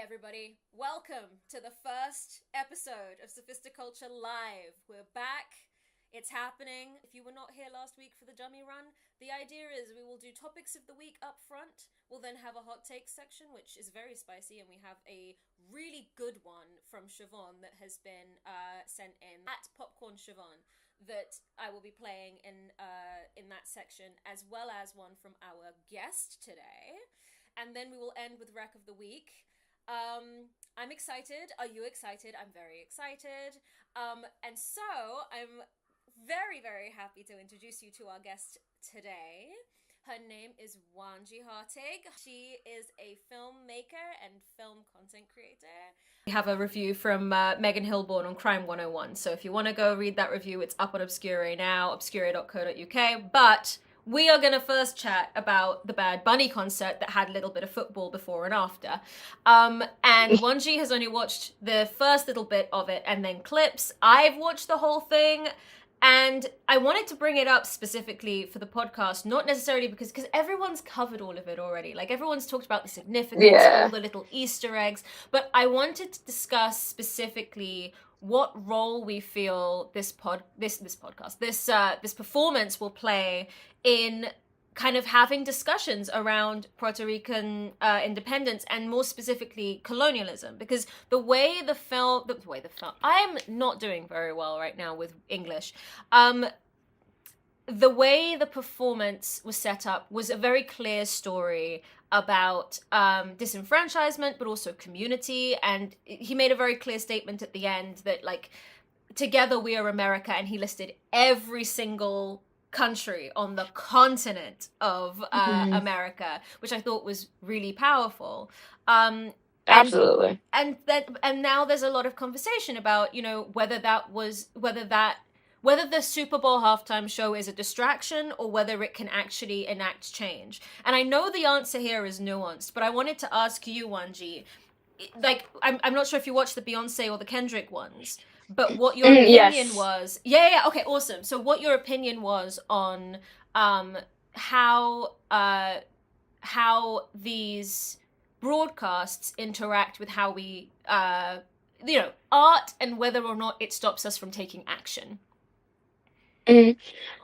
everybody. Welcome to the first episode of Sophisticulture Live. We're back. It's happening. If you were not here last week for the dummy run, the idea is we will do topics of the week up front. We'll then have a hot takes section, which is very spicy, and we have a really good one from Siobhan that has been sent in at Popcorn Siobhan that I will be playing in that section, as well as one from our guest today. And then we will end with Rec of the Week. I'm excited. Are you excited? I'm very excited. And so I'm very, very happy to introduce you to our guest today. Her name is Wanji Hartig. She is a filmmaker and film content creator. We have a review from Megan Hilborn on Crime 101. So if you want to go read that review, it's up on Obscure now, obscure.co.uk. But we are going to first chat about the Bad Bunny concert that had a little bit of football before and after. And Wanji has only watched the first little bit of it and then clips. I've watched the whole thing. And I wanted to bring it up specifically for the podcast, not necessarily because everyone's covered all of it already. Like, everyone's talked about the significance, all the little Easter eggs. But I wanted to discuss specifically what role we feel this performance will play in kind of having discussions around Puerto Rican independence and more specifically colonialism, because the way the film, I'm not doing very well right now with English. The way the performance was set up was a very clear story about disenfranchisement, but also community. And he made a very clear statement at the end that, like, together we are America, and he listed every single country on the continent of America, which I thought was really powerful. Absolutely. And now there's a lot of conversation about, you know, whether the Super Bowl halftime show is a distraction or whether it can actually enact change. And I know the answer here is nuanced, but I wanted to ask you, Wanji, like, I'm not sure if you watched the Beyonce or the Kendrick ones, but what your opinion was. Yeah, okay, awesome. So what your opinion was on how these broadcasts interact with how we, art, and whether or not it stops us from taking action.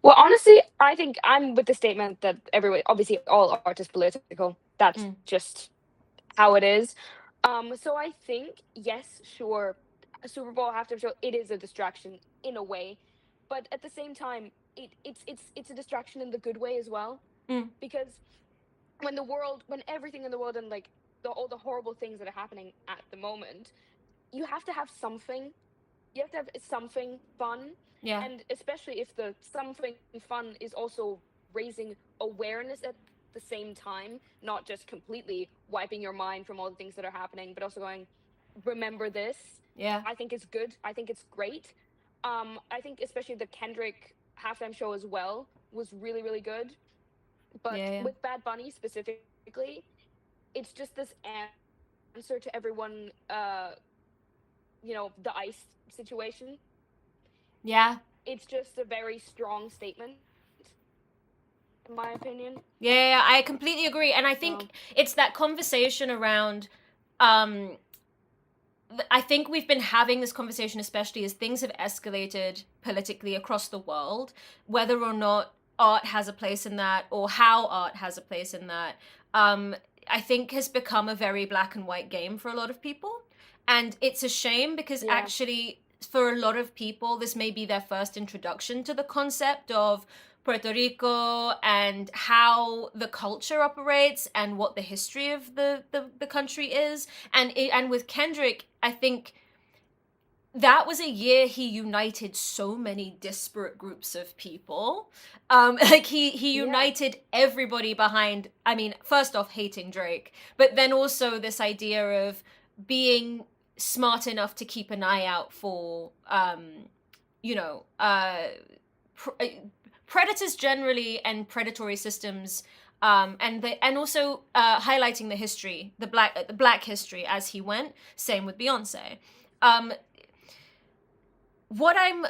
Well, honestly, I think I'm with the statement that obviously all art is political. That's just how it is. So I think, yes, sure, a Super Bowl halftime show, it is a distraction in a way, but at the same time, it's a distraction in the good way as well, because when everything in the world and like all the horrible things that are happening at the moment, you have to have something. You have to have something fun. Yeah. And especially if the something fun is also raising awareness at the same time, not just completely wiping your mind from all the things that are happening, but also going, remember this. Yeah. I think it's good. I think it's great. I think especially the Kendrick halftime show as well was really, really good. But with Bad Bunny specifically, it's just this answer to everyone, the ICE situation. Yeah. It's just a very strong statement, in my opinion. Yeah, I completely agree. And I think it's that conversation around, I think we've been having this conversation, especially as things have escalated politically across the world, whether or not art has a place in that, or how art has a place in that, I think has become a very black and white game for a lot of people. And it's a shame because actually, for a lot of people, this may be their first introduction to the concept of Puerto Rico and how the culture operates and what the history of the country is. And with Kendrick, I think that was a year he united so many disparate groups of people. He united everybody behind, I mean, first off, hating Drake, but then also this idea of being smart enough to keep an eye out for, predators generally and predatory systems, and also highlighting the history, the black history as he went. Same with Beyonce. What I'm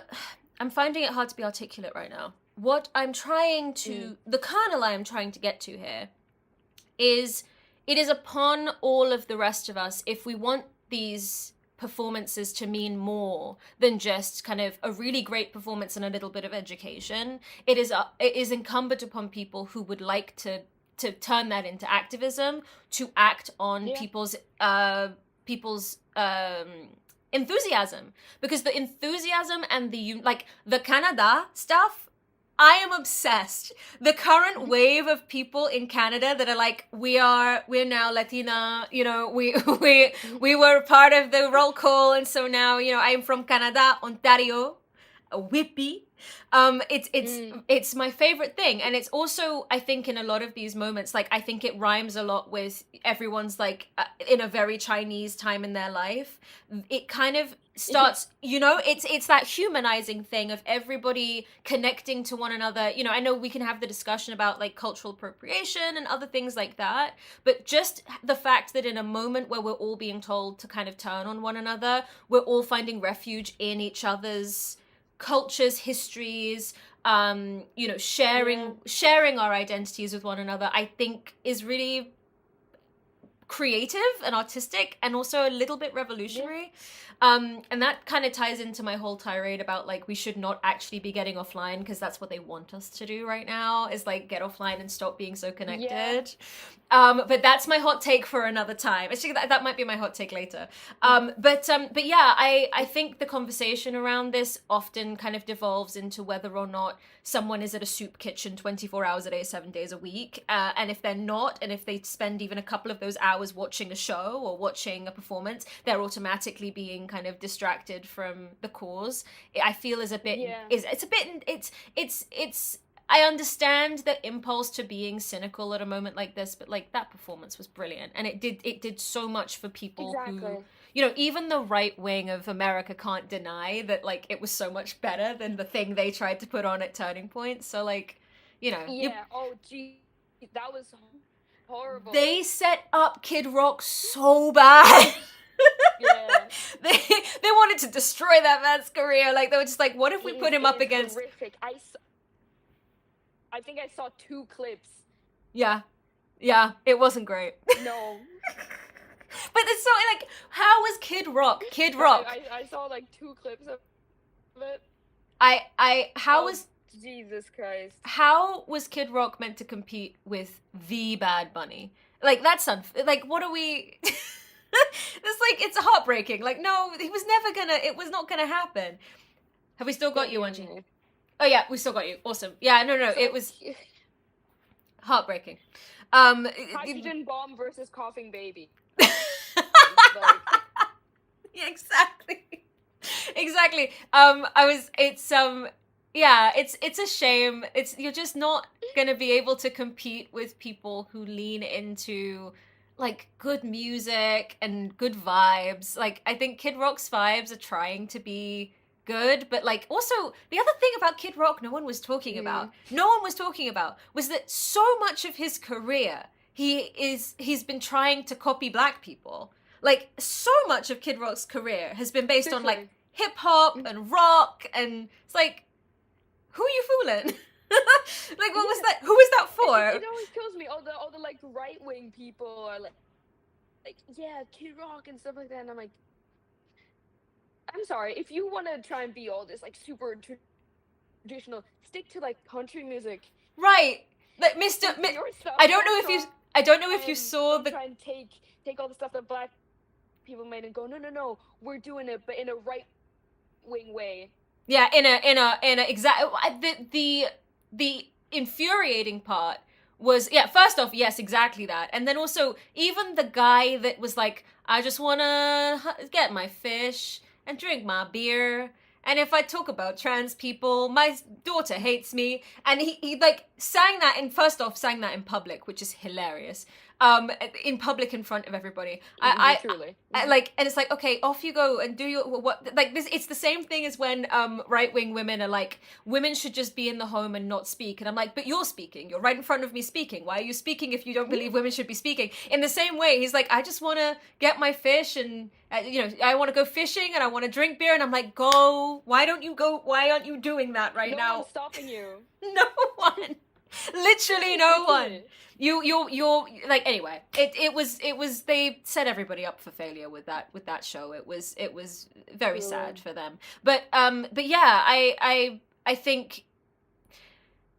finding it hard to be articulate right now. What I'm trying to, the kernel I am trying to get to here is it is upon all of the rest of us, if we want these performances to mean more than just kind of a really great performance and a little bit of education, it is incumbent upon people who would like to turn that into activism, to act on people's enthusiasm, because the enthusiasm and the Canada stuff, I am obsessed. The current wave of people in Canada that are like, we're now Latina, you know, we were part of the roll call, and so now, you know, I'm from Canada, Ontario, a whippy. It's my favorite thing, and it's also, I think, in a lot of these moments, like, I think it rhymes a lot with everyone's like in a very Chinese time in their life. It kind of starts, you know, it's that humanizing thing of everybody connecting to one another. You know, I know we can have the discussion about like cultural appropriation and other things like that, but just the fact that in a moment where we're all being told to kind of turn on one another, we're all finding refuge in each other's cultures, histories, you know, sharing our identities with one another, I think is really creative and artistic, and also a little bit revolutionary. And that kind of ties into my whole tirade about like we should not actually be getting offline, because that's what they want us to do right now, is like get offline and stop being so connected. But that's my hot take for another time. Actually, that might be my hot take later. But yeah, I think the conversation around this often kind of devolves into whether or not someone is at a soup kitchen 24 hours a day, 7 days a week. And if they're not, and if they spend even a couple of those hours watching a show or watching a performance, they're automatically being kind of distracted from the cause. I feel is a bit, it's I understand the impulse to being cynical at a moment like this, but like that performance was brilliant, and it did so much for people who, you know, even the right wing of America can't deny that like it was so much better than the thing they tried to put on at Turning Point. So like, you know, oh gee, that was horrible. They set up Kid Rock so bad. They wanted to destroy that man's career. Like they were just like, what if we put him up against? Horrific. I think I saw 2 clips. Yeah, it wasn't great. No. But it's so like, how was Kid Rock? I saw like 2 clips of it. How was Jesus Christ? How was Kid Rock meant to compete with the Bad Bunny? Like that's like what are we? It's like, it's heartbreaking. Like no, it was not gonna happen. Have we still got you, Wanji? Oh yeah, we still got you. Awesome. Yeah, no, it was heartbreartbreaking. Hydrogen bomb versus coughing baby. Yeah, exactly. It's a shame. You're just not gonna be able to compete with people who lean into like good music and good vibes. Like I think Kid Rock's vibes are trying to be good, but like also the other thing about Kid Rock no one was talking about was that so much of his career he's been trying to copy black people. Like so much of Kid Rock's career has been based on like hip hop and rock, and it's like, who are you fooling? Like what was that? Who was that for? It always kills me. All the like right wing people are like yeah, Kid Rock and stuff like that, and I'm like, I'm sorry, if you want to try and be all this like super traditional, stick to like country music. Right. Like I don't know if you saw the try and take all the stuff that black people made and go, no, we're doing it, but in a right wing way. Yeah, in a exact the infuriating part was, first off, yes, exactly that. And then also even the guy that was like, I just want to get my fish and drink my beer, and if I talk about trans people, my daughter hates me. And he like sang that in public, which is hilarious. In public in front of everybody. I like, and it's like, okay, off you go and do your what, like this. It's the same thing as when right wing women are like, women should just be in the home and not speak, and I'm like, but you're speaking, you're right in front of me speaking. Why are you speaking if you don't believe women should be speaking? In the same way, he's like, I just want to get my fish, and I want to go fishing, and I want to drink beer, and I'm like, go. Why don't you go? Why aren't you doing that right now? No one's stopping you. No one. Literally no one. You're like, anyway. It was they set everybody up for failure with that show. It was very sad for them. But yeah, I think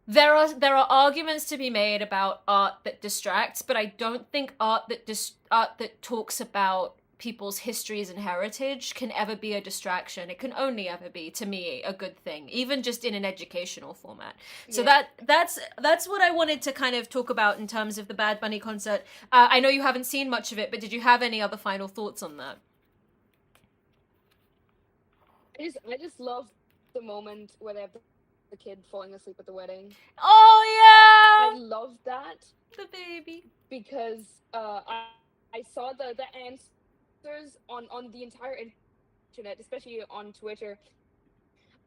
there are arguments to be made about art that distracts, but I don't think art that talks about people's histories and heritage can ever be a distraction. It can only ever be, to me, a good thing, even just in an educational format. So that's what I wanted to kind of talk about in terms of the Bad Bunny concert. I know you haven't seen much of it, but did you have any other final thoughts on that? I just love the moment where they have the kid falling asleep at the wedding. Oh yeah, I love that. The baby. Because I saw the answers on the entire internet, especially on Twitter.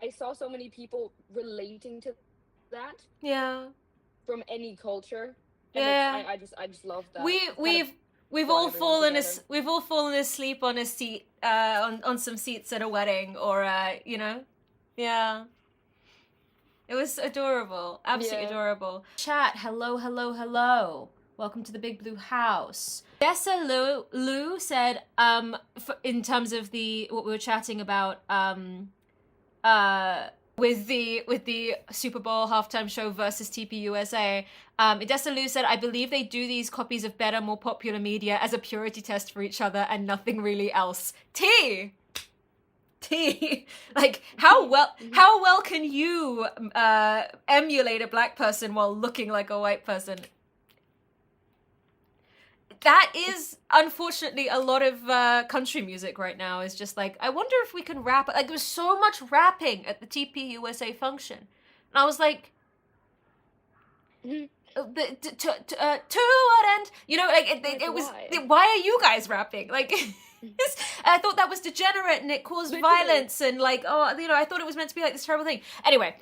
I saw so many people relating to that. Yeah. From any culture. And I just love that. We've all fallen asleep on a seat on some seats at a wedding, or you know. Yeah. It was adorable. Absolutely adorable. Chat, hello. Welcome to the Big Blue House. Dessa Lou said, in terms of what we were chatting about, with the Super Bowl halftime show versus TPUSA, Dessa Lou said, I believe they do these copies of better, more popular media as a purity test for each other and nothing really else. Like, how well can you emulate a black person while looking like a white person? That is, unfortunately, a lot of country music right now is just like, I wonder if we can rap. Like, there was so much rapping at the TPUSA function. And I was like, to what end? You know, like, it was, why are you guys rapping? Like, I thought that was degenerate and it caused violence and like, oh, you know, I thought it was meant to be like this terrible thing. Anyway,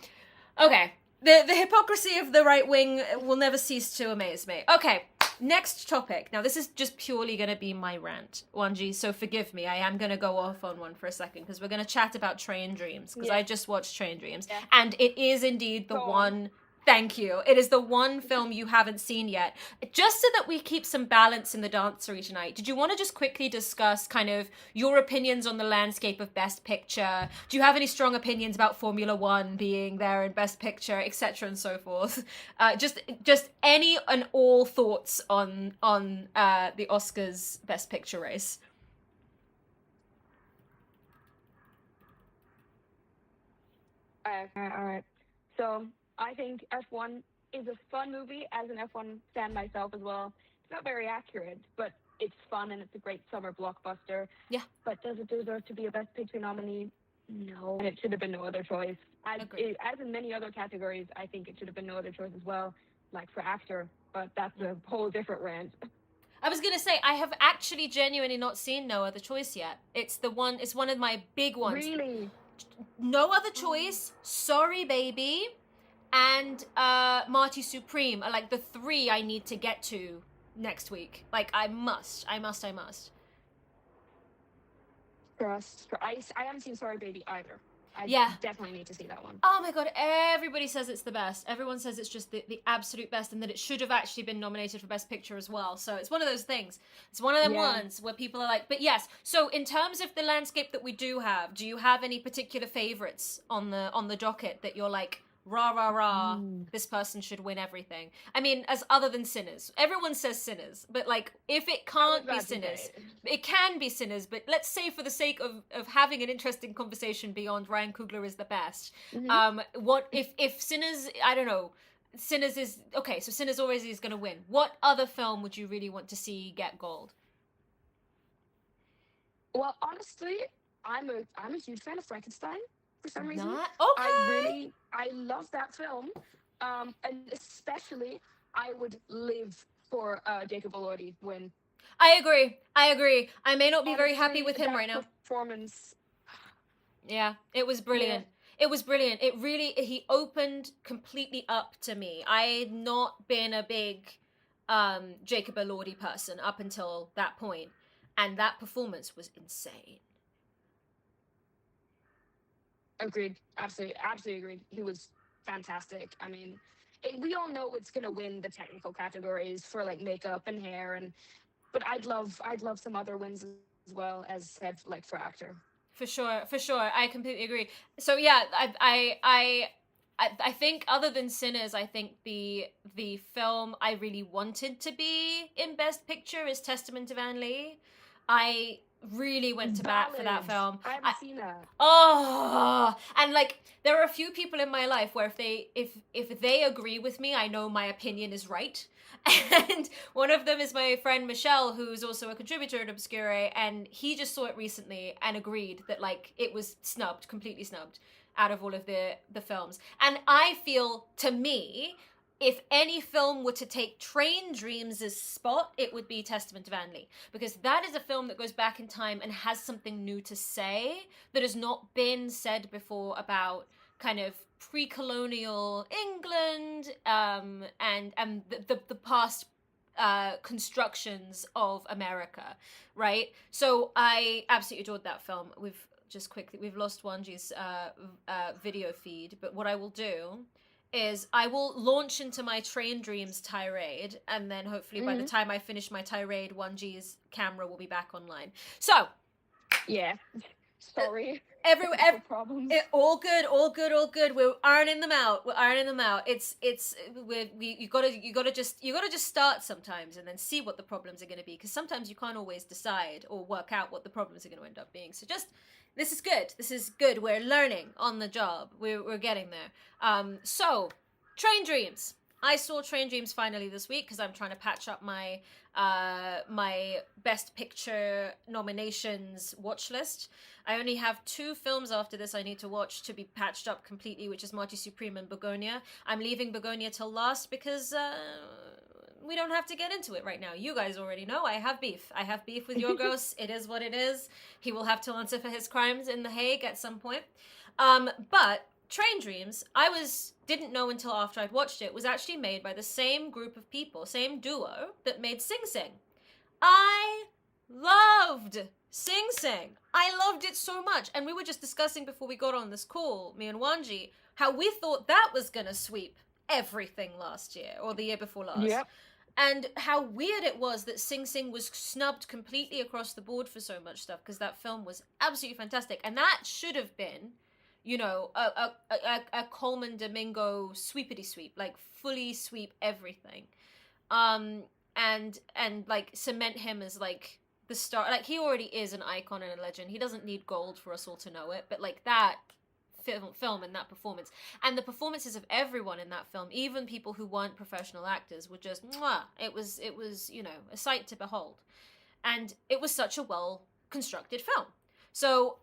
okay. The hypocrisy of the right wing will never cease to amaze me. Okay. Next topic. Now, this is just purely going to be my rant, Wanji, so forgive me. I am going to go off on one for a second because we're going to chat about Train Dreams, because I just watched Train Dreams, and it is indeed the one... Thank you. It is the one film you haven't seen yet. Just so that we keep some balance in the dancery tonight, did you want to just quickly discuss kind of your opinions on the landscape of Best Picture? Do you have any strong opinions about Formula One being there in Best Picture, etc. and so forth? Just any and all thoughts on the Oscars Best Picture race? All right. So... I think F1 is a fun movie as an F1 fan myself as well. It's not very accurate, but it's fun and it's a great summer blockbuster. Yeah. But does it deserve to be a Best Picture nominee? No. And it should have been no other choice. As in many other categories, I think it should have been no other choice as well, like for actor. But that's a whole different rant. I was going to say, I have actually genuinely not seen No Other Choice yet. It's one of my big ones. Really? No Other Choice, Sorry Baby, and Marty Supreme are like the three I need to get to next week. Like, I must. Trust. I haven't seen Sorry Baby either. I definitely need to see that one. Oh my god, everybody says it's the best. Everyone says it's just the absolute best, and that it should have actually been nominated for Best Picture as well. So it's one of those things. It's one of them ones where people are like, but yes. So in terms of the landscape that we do you have any particular favorites on the docket that you're like, rah, this person should win everything? I mean, as other than Sinners. Everyone says Sinners, but like, if it can't be Sinners, it can be Sinners, but let's say for the sake of having an interesting conversation beyond Ryan Coogler is the best, what if Sinners, I don't know, Sinners is, okay, so Sinners always is going to win. What other film would you really want to see get gold? Well, honestly, I'm a huge fan of Frankenstein. For some reason, okay. I love that film, and especially I would live for Jacob Elordi win. I agree. I may not be very happy with him right now. Performance. Yeah, it was brilliant. Yeah. It was brilliant. He opened completely up to me. I'd not been a big Jacob Elordi person up until that point, and that performance was insane. Agreed. Absolutely agreed. He was fantastic. I mean, we all know it's gonna win the technical categories for like makeup and hair, but I'd love some other wins as well, as said, like for actor. For sure, for sure. I completely agree. So yeah, I think other than Sinners, I think the film I really wanted to be in Best Picture is Testament of Anne Lee. I really went to bat for that film. I haven't seen that. Oh, and like there are a few people in my life where if they agree with me, I know my opinion is right. And one of them is my friend Michelle, who's also a contributor at Obscure, and he just saw it recently and agreed that like it was snubbed, completely snubbed out of all of the films. And I feel, to me, if any film were to take Train Dreams' spot, it would be Testament of Anne Lee, because that is a film that goes back in time and has something new to say that has not been said before about kind of pre-colonial England, and the past constructions of America, right? So I absolutely adored that film. We've lost Wanji's video feed, but what I will do is I will launch into my Train Dreams tirade, and then hopefully by the time I finish my tirade, Wanji's camera will be back online. So, yeah, sorry. Every problems. All good. We're ironing them out. You gotta just start sometimes and then see what the problems are gonna be, because sometimes you can't always decide or work out what the problems are gonna end up being. So this is good. We're learning on the job. We're getting there. So Train Dreams. I saw Train Dreams finally this week because I'm trying to patch up my my Best Picture nominations watch list. I only have 2 films after this I need to watch to be patched up completely, which is Marty Supreme and Begonia. I'm leaving Begonia till last because we don't have to get into it right now. You guys already know I have beef. I have beef with Yorgos. It is what it is. He will have to answer for his crimes in The Hague at some point. But Train Dreams, didn't know until after I'd watched it, was actually made by the same group of people, same duo that made Sing Sing. I loved Sing Sing. I loved it so much. And we were just discussing before we got on this call, me and Wanji, how we thought that was going to sweep everything last year or the year before last. Yep. And how weird it was that Sing Sing was snubbed completely across the board for so much stuff, because that film was absolutely fantastic. And that should have been, you know, a Coleman Domingo sweepity sweep, like fully sweep everything. And like cement him as like the star. Like he already is an icon and a legend. He doesn't need gold for us all to know it, but like that film and that performance, and the performances of everyone in that film, even people who weren't professional actors, were just mwah. It was, you know, a sight to behold. And it was such a well constructed film. So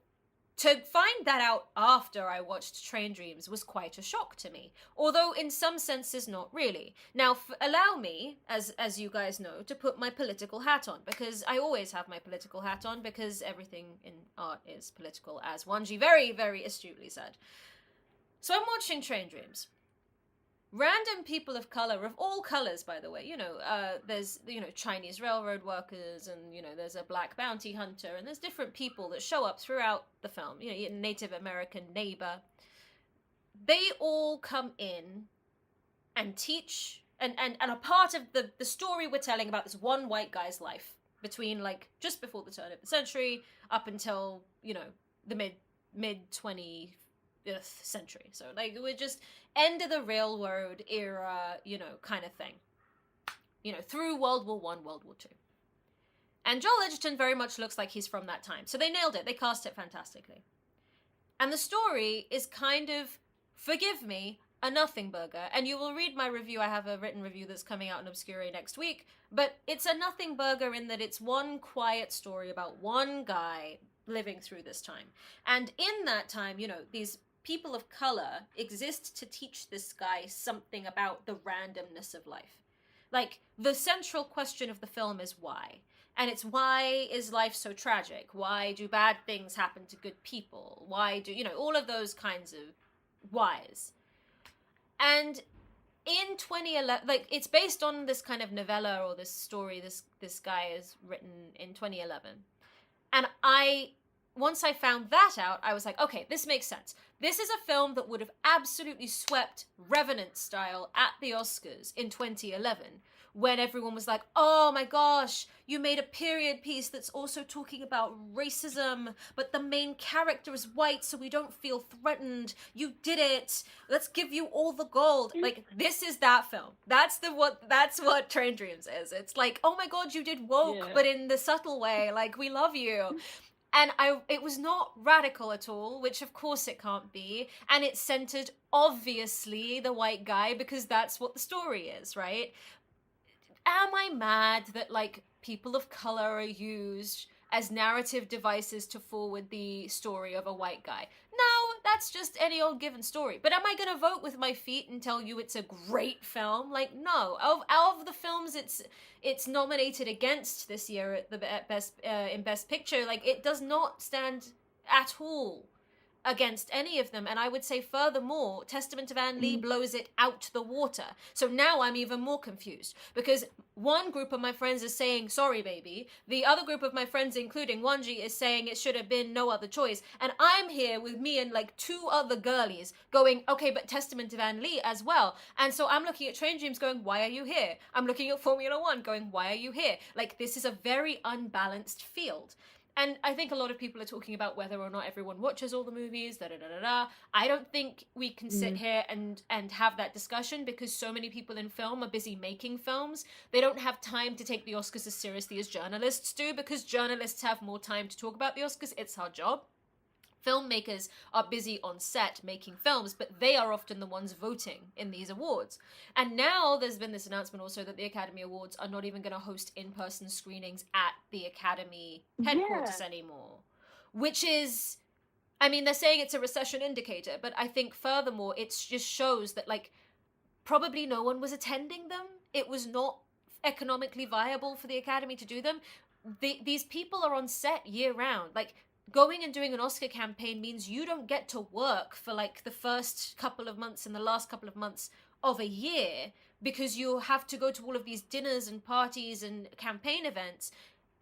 to find that out after I watched Train Dreams was quite a shock to me, although in some senses not really. Now, allow me, as you guys know, to put my political hat on, because I always have my political hat on, because everything in art is political, as Wanji very, very astutely said. So I'm watching Train Dreams. Random people of color, of all colors, by the way, you know, there's, you know, Chinese railroad workers, and, you know, there's a black bounty hunter, and there's different people that show up throughout the film, you know, Native American neighbor. They all come in and teach, and a part of the story we're telling about this one white guy's life between, like, just before the turn of the century up until, you know, the mid 20th century. So, like, we're just end of the railroad era, you know, kind of thing. You know, through World War I, World War II. And Joel Edgerton very much looks like he's from that time. So they nailed it. They cast it fantastically. And the story is kind of, forgive me, a nothing burger. And you will read my review. I have a written review that's coming out in Obscure next week. But it's a nothing burger in that it's one quiet story about one guy living through this time. And in that time, you know, these people of color exist to teach this guy something about the randomness of life. Like, the central question of the film is why. And it's, why is life so tragic? Why do bad things happen to good people? Why do, you know, all of those kinds of whys. And in 2011, like, it's based on this kind of novella or this story this guy has written in 2011. And I once I found that out, I was like, okay, this makes sense. This is a film that would have absolutely swept Revenant style at the Oscars in 2011, when everyone was like, oh my gosh, you made a period piece that's also talking about racism, but the main character is white, so we don't feel threatened. You did it. Let's give you all the gold. Like, this is that film. That's what Train Dreams is. It's like, oh my god, you did woke, but in the subtle way. Like, we love you. And it was not radical at all, which of course it can't be. And it centered, obviously, the white guy, because that's what the story is, right? Am I mad that, like, people of color are used as narrative devices to forward the story of a white guy? No, that's just any old given story. But am I going to vote with my feet and tell you it's a great film? Like, no. Of the films it's nominated against this year at the Best Picture, like, it does not stand at all against any of them. And I would say, furthermore, Testament of Anne Lee blows it out the water. So now I'm even more confused, because one group of my friends is saying, sorry baby, the other group of my friends, including Wanji, is saying it should have been No Other Choice, and I'm here with me and like two other girlies going, okay, but Testament of Anne Lee as well. And so I'm looking at Train Dreams going, why are you here? I'm looking at Formula One going, why are you here? Like, this is a very unbalanced field. And I think a lot of people are talking about whether or not everyone watches all the movies, da-da-da-da-da. I don't think we can sit here and have that discussion, because so many people in film are busy making films. They don't have time to take the Oscars as seriously as journalists do, because journalists have more time to talk about the Oscars. It's our job. Filmmakers are busy on set making films, but they are often the ones voting in these awards. And now there's been this announcement also that the Academy Awards are not even going to host in-person screenings at the Academy headquarters anymore. Which is, I mean, they're saying it's a recession indicator, but I think furthermore, it just shows that, like, probably no one was attending them. It was not economically viable for the Academy to do them. These people are on set year round. Like, going and doing an Oscar campaign means you don't get to work for like the first couple of months and the last couple of months of a year, because you have to go to all of these dinners and parties and campaign events.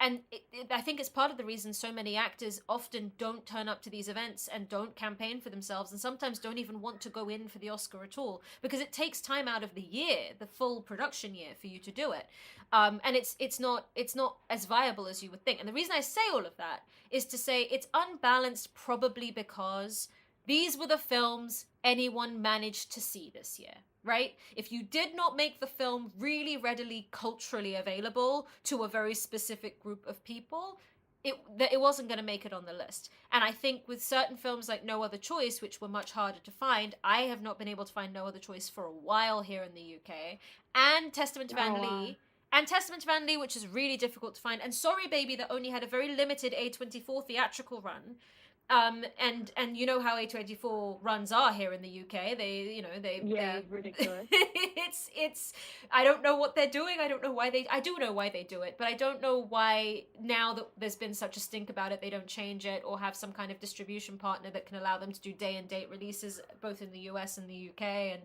And I think it's part of the reason so many actors often don't turn up to these events and don't campaign for themselves, and sometimes don't even want to go in for the Oscar at all, because it takes time out of the year, the full production year, for you to do it. And it's not as viable as you would think. And the reason I say all of that is to say it's unbalanced, probably because these were the films anyone managed to see this year. Right? If you did not make the film really readily culturally available to a very specific group of people, it wasn't going to make it on the list. And I think with certain films like No Other Choice, which were much harder to find, I have not been able to find No Other Choice for a while here in the UK, and Testament of Anne Lee, which is really difficult to find, and Sorry Baby, that only had a very limited A24 theatrical run. And you know how A24 runs are here in the UK. They ridiculous. it's I don't know what they're doing. I don't know why I do know why they do it, but I don't know why, now that there's been such a stink about it, they don't change it or have some kind of distribution partner that can allow them to do day and date releases both in the US and the UK. And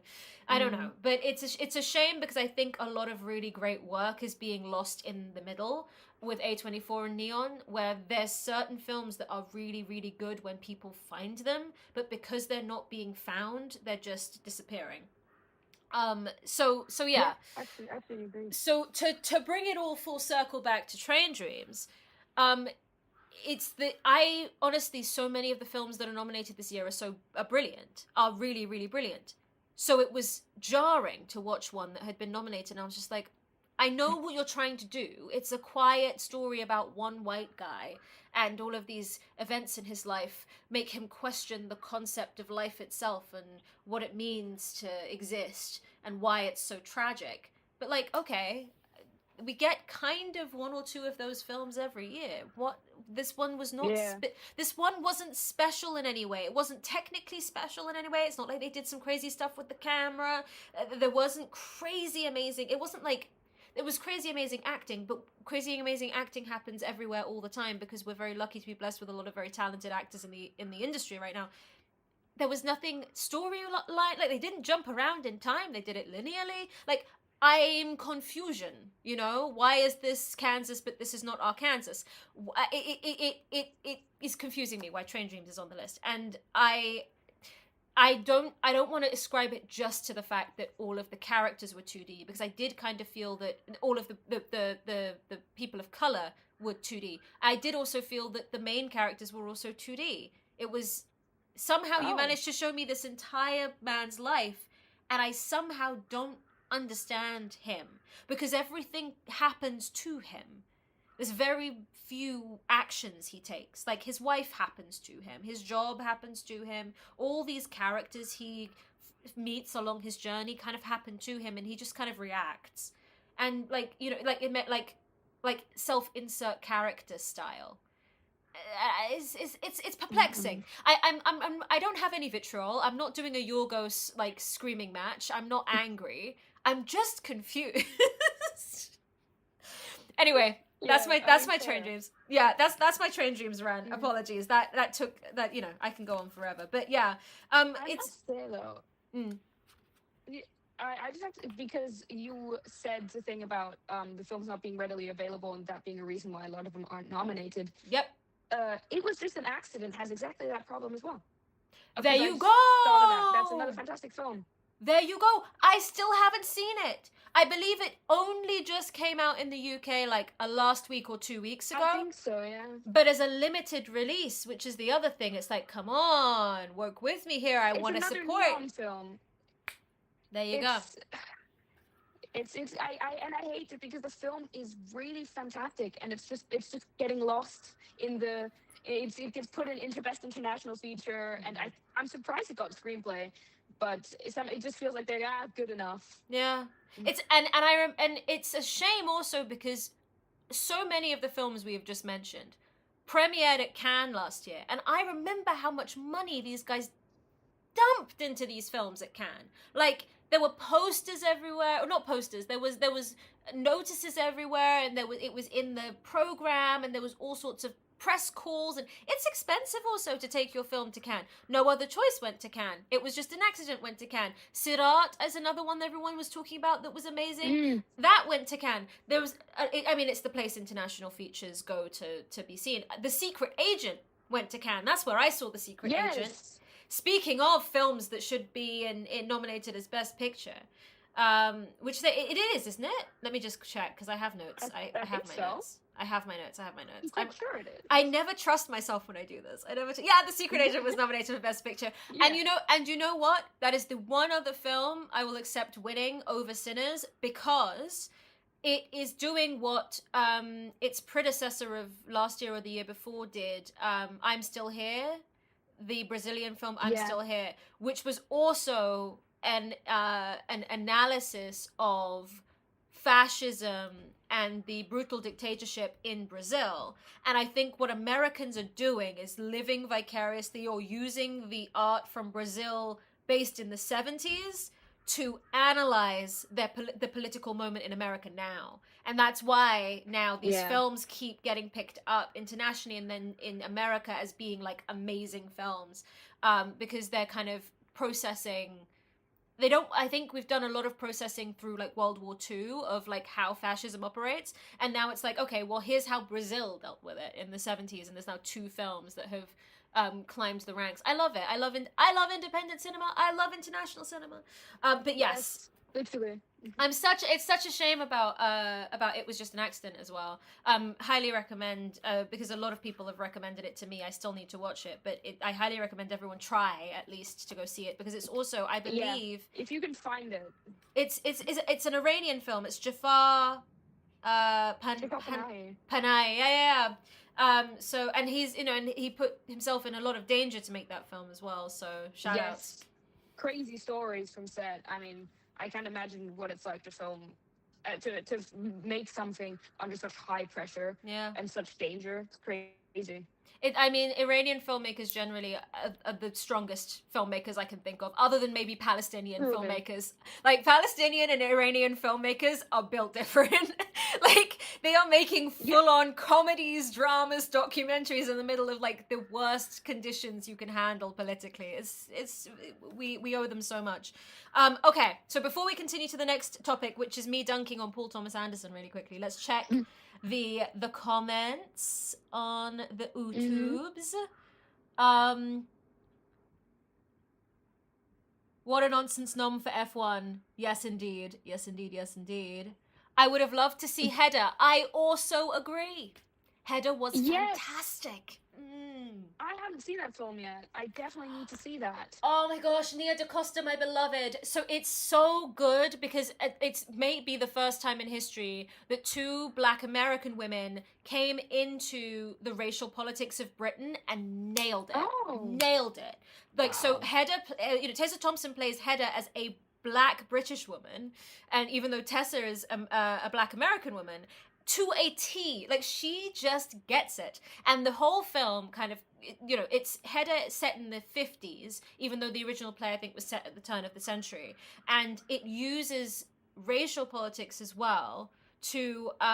I don't know, but it's a shame, because I think a lot of really great work is being lost in the middle with A24 and Neon, where there's certain films that are really, really good when people find them, but because they're not being found, they're just disappearing. So yeah. I absolutely agree. So to bring it all full circle back to Train Dreams, I honestly, so many of the films that are nominated this year are brilliant, are really, really brilliant. So it was jarring to watch one that had been nominated, and I was just like, I know what you're trying to do. It's a quiet story about one white guy, and all of these events in his life make him question the concept of life itself and what it means to exist and why it's so tragic. But like, okay, we get kind of one or two of those films every year. This one was not. This one wasn't special in any way. It wasn't technically special in any way. It's not like they did some crazy stuff with the camera. There wasn't crazy amazing. It wasn't like. It was crazy amazing acting, but crazy amazing acting happens everywhere all the time, because we're very lucky to be blessed with a lot of very talented actors in the industry right now. There was nothing storyline, like they didn't jump around in time, they did it linearly. Like, I'm confusion, you know? Why is this Kansas, but this is not Arkansas? It is confusing me why Train Dreams is on the list. And I don't want to ascribe it just to the fact that all of the characters were 2D, because I did kind of feel that all of the people of color were 2D. I did also feel that the main characters were also 2D. It was somehow you managed to show me this entire man's life, and I somehow don't understand him, because everything happens to him. There's very few actions he takes. Like, his wife happens to him, his job happens to him, all these characters he meets along his journey kind of happen to him, and he just kind of reacts. And, like, you know, like, it meant like self-insert character style. It's perplexing. I don't have any vitriol. I'm not doing a Yorgos like screaming match. I'm not angry. I'm just confused. Anyway, that's my Train Dreams. Yeah, that's my Train Dreams rant. Apologies. That took that, you know, I can go on forever. But yeah, it's say though. I just have to, because you said the thing about the films not being readily available and that being a reason why a lot of them aren't nominated. Yep. It Was Just an Accident has exactly that problem as well. There you go. Thought of that. That's another fantastic film. There you go. I still haven't seen it. I believe it only just came out in the UK like last week or 2 weeks ago. I think so, yeah. But as a limited release, which is the other thing, it's like, come on, work with me here. I want to support. Neon film. There you go. I hate it because the film is really fantastic, and it's just getting lost in the. It gets put into Best International Feature, and I'm surprised it got screenplay, but it just feels like they're good enough. Yeah, it's and it's a shame also because so many of the films we have just mentioned premiered at Cannes last year, and I remember how much money these guys dumped into these films at Cannes. Like, there were posters everywhere, or not posters. There was notices everywhere, and it was in the program, and there was all sorts of press calls, and it's expensive also to take your film to Cannes. No Other Choice went to Cannes. It Was Just an Accident went to Cannes. Sirat is another one that everyone was talking about that was amazing. That went to Cannes. There was, it's the place international features go to be seen. The Secret Agent went to Cannes. That's where I saw The Secret Agent. Speaking of films that should be nominated as Best Picture, which it is, isn't it? Let me just check, because I have notes. I have my notes. I have my notes. I'm sure it is. I never trust myself when I do this. The Secret Agent was nominated for Best Picture. Yeah. And you know what? That is the one other film I will accept winning over Sinners, because it is doing what its predecessor of last year or the year before did. I'm Still Here. The Brazilian film I'm Still Here, which was also an analysis of fascism and the brutal dictatorship in Brazil. And I think what Americans are doing is living vicariously, or using the art from Brazil based in the 70s to analyze the political moment in America now. And that's why now these films keep getting picked up internationally and then in America as being like amazing films, because they're kind of processing. I think we've done a lot of processing through like World War II of like how fascism operates, and now it's like, okay, well, here's how Brazil dealt with it in the 70s, and there's now 2 films that have climbed the ranks. I love it. I love independent cinema. I love international cinema. But yes, literally. It's such a shame about It Was Just an Accident as well. Highly recommend, because a lot of people have recommended it to me. I still need to watch it, but I highly recommend everyone try at least to go see it, because it's also, I believe, if you can find it, it's an Iranian film. It's Jafar Panahi. Yeah. So, and he's, and he put himself in a lot of danger to make that film as well. So shout outs. Crazy stories from set. I mean, I can't imagine what it's like to film, to make something under such high pressure and such danger. It's crazy. I mean, Iranian filmmakers generally are the strongest filmmakers I can think of, other than maybe Palestinian filmmakers. Like, Palestinian and Iranian filmmakers are built different. Like, they are making full-on comedies, dramas, documentaries in the middle of, like, the worst conditions you can handle politically. We owe them so much. Okay, so before we continue to the next topic, which is me dunking on Paul Thomas Anderson really quickly, let's check the comments on the YouTubes. What a nonsense nom for F1. Yes, indeed. Yes, indeed. Yes, indeed. I would have loved to see Hedda. I also agree. Hedda was fantastic. I haven't seen that film yet. I definitely need to see that. Oh my gosh, Nia DaCosta, my beloved. So it's so good because it's maybe the first time in history that two Black American women came into the racial politics of Britain and nailed it. Nailed it. Like, so Hedda, Tessa Thompson plays Hedda as a Black British woman, and even though Tessa is a Black American woman, to a T. Like, she just gets it. And the whole film kind of, it's Hedda set in the 50s, even though the original play, I think, was set at the turn of the century. And it uses racial politics as well to what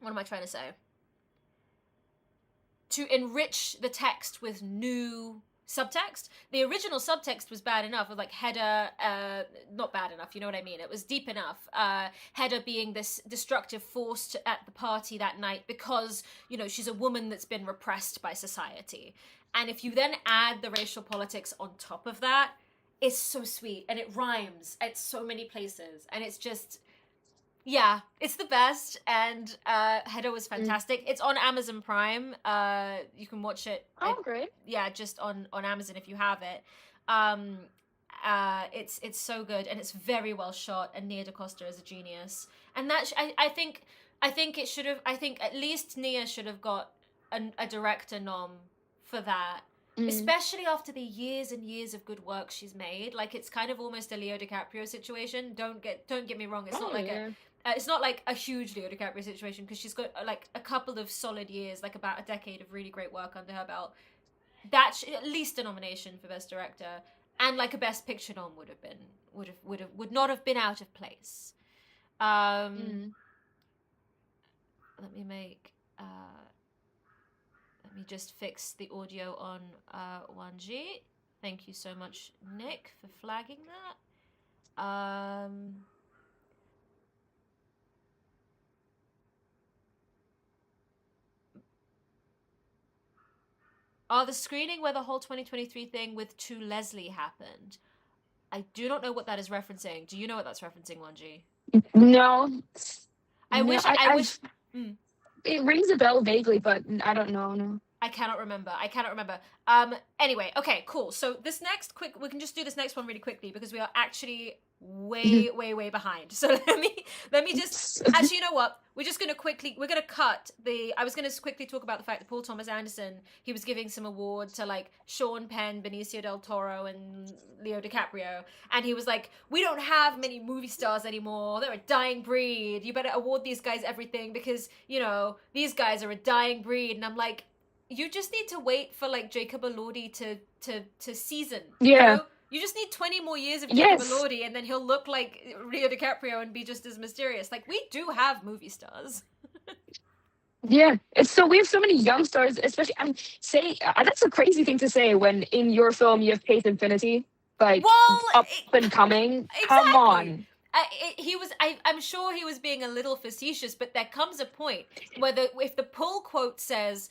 am I trying to say? To enrich the text with new subtext. The original subtext was bad enough, with like Hedda, not bad enough, you know what I mean? It was deep enough. Hedda being this destructive force at the party that night because, she's a woman that's been repressed by society. And if you then add the racial politics on top of that, it's so sweet and it rhymes at so many places. And it's just, it's the best. And Hedda was fantastic. It's on Amazon Prime. You can watch it. Great. Yeah, just on Amazon if you have it. It's so good and it's very well shot. And Nia DaCosta is a genius. And that I think it should have. I think at least Nia should have got a director nom for that. Especially after the years and years of good work she's made. Like, it's kind of almost a Leo DiCaprio situation. Don't get me wrong. It's not like it's not like a huge Leo DiCaprio situation because she's got like a couple of solid years, like about a decade of really great work under her belt. That's at least a nomination for Best Director, and like a Best Picture nom would not have been out of place. Let me just fix the audio on Wanji. Thank you so much, Nick, for flagging that. The screening where the whole 2023 thing with To Leslie happened. I do not know what that is referencing. Do you know what that's referencing, Wanji? No. I wish. It rings a bell vaguely, but I don't know. No. I cannot remember. Anyway, okay, cool. So this next we can just do this next one really quickly because we are actually way behind. So let me just, actually, you know what? We're going to cut I was going to quickly talk about the fact that Paul Thomas Anderson, he was giving some award to like Sean Penn, Benicio del Toro, and Leo DiCaprio. And he was like, we don't have many movie stars anymore. They're a dying breed. You better award these guys everything because, these guys are a dying breed. And I'm like, you just need to wait for like Jacob Elordi to season. Yeah. You just need 20 more years of Jacob Elordi and then he'll look like Leo DiCaprio and be just as mysterious. Like, we do have movie stars. Yeah. We have so many young stars, especially, that's a crazy thing to say when in your film you have Faith Infinity, like, up and coming. Exactly. Come on. I'm sure he was being a little facetious, but there comes a point where if the pull quote says,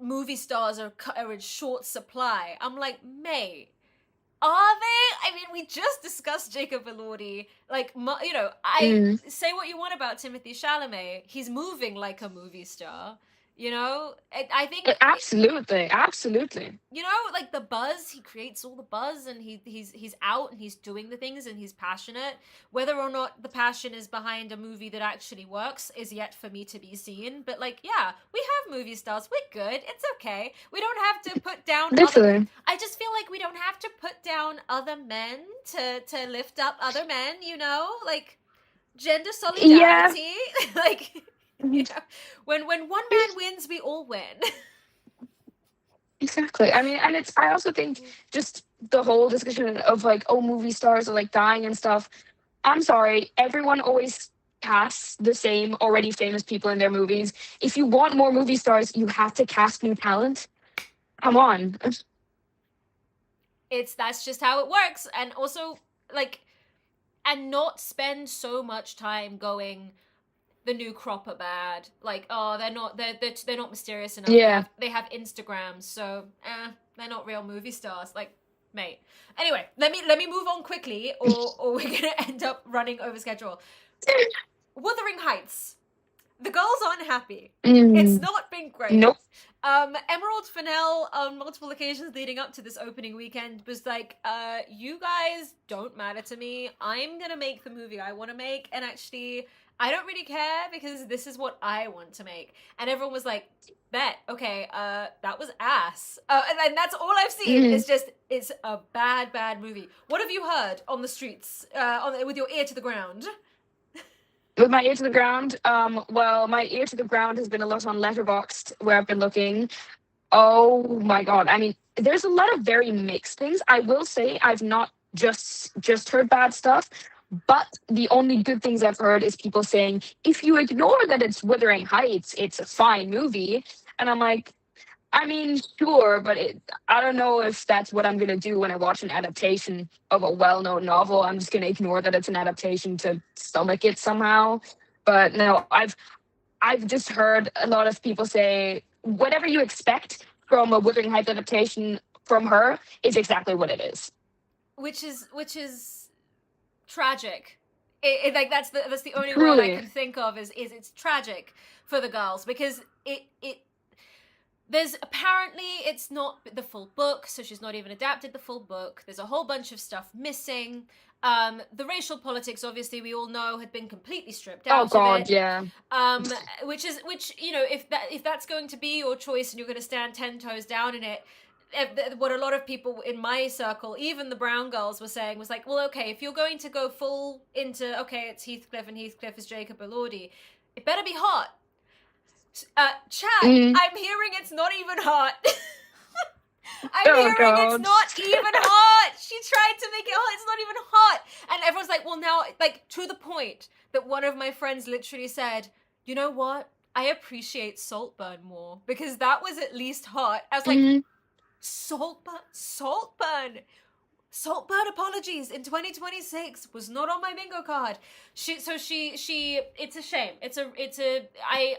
movie stars are in short supply, I'm like, mate, are they? I mean, we just discussed Jacob Elordi. Like, say what you want about Timothée Chalamet. He's moving like a movie star. I think absolutely. Like the buzz, he creates all the buzz, and he's out and he's doing the things and he's passionate. Whether or not the passion is behind a movie that actually works is yet for me to be seen. But like, yeah, we have movie stars. We're good. It's okay. We don't have to put down. I just feel like we don't have to put down other men to lift up other men. Like gender solidarity. Like. You know, when one man wins, we all win. Exactly. I mean, and I also think just the whole discussion of like, oh, movie stars are like dying and stuff. I'm sorry, everyone always casts the same already famous people in their movies. If you want more movie stars, you have to cast new talent. Come on. That's just how it works. And also, like, and not spend so much time going, the new crop are bad. Like, oh, they're not mysterious enough. Yeah. They have Instagrams, so they're not real movie stars. Like, mate. Anyway, let me move on quickly, or we're gonna end up running over schedule. Wuthering Heights. The girls aren't happy. It's not been great. Nope. Emerald Fennell, on multiple occasions leading up to this opening weekend, was like, you guys don't matter to me. I'm gonna make the movie I want to make, and actually, I don't really care because this is what I want to make. And everyone was like, bet, okay, that was ass. And that's all I've seen. It's a bad movie. What have you heard on the streets, with your ear to the ground? With my ear to the ground, well, my ear to the ground has been a lot on Letterboxd, where I've been looking. Oh my god! I mean, there's a lot of very mixed things. I will say I've not just heard bad stuff, but the only good things I've heard is people saying, if you ignore that it's Wuthering Heights, it's a fine movie. And I'm like, I mean, sure, but I don't know if that's what I'm going to do when I watch an adaptation of a well-known novel. I'm just going to ignore that it's an adaptation to stomach it somehow. But no, I've just heard a lot of people say whatever you expect from a Wuthering Heights adaptation from her is exactly what it is. Which is tragic. Like that's the only word I can think of is it's tragic for the girls, because there's apparently it's not the full book, so she's not even adapted the full book. There's a whole bunch of stuff missing. The racial politics, obviously, we all know had been completely stripped out. Oh God, yeah. Which you know, if that's going to be your choice and you're going to stand 10 toes down in it, what a lot of people in my circle, even the brown girls, were saying was like, well, okay, if you're going to go full into, okay, it's Heathcliff and Heathcliff is Jacob Elordi, it better be hot. Chat, I'm hearing it's not even hot. I'm hearing it's not even hot. She tried to make it hot. It's not even hot. And everyone's like, well, now, like, to the point that one of my friends literally said, you know what? I appreciate Saltburn more because that was at least hot. I was like, Saltburn apologies in 2026 was not on my bingo card. She it's a shame.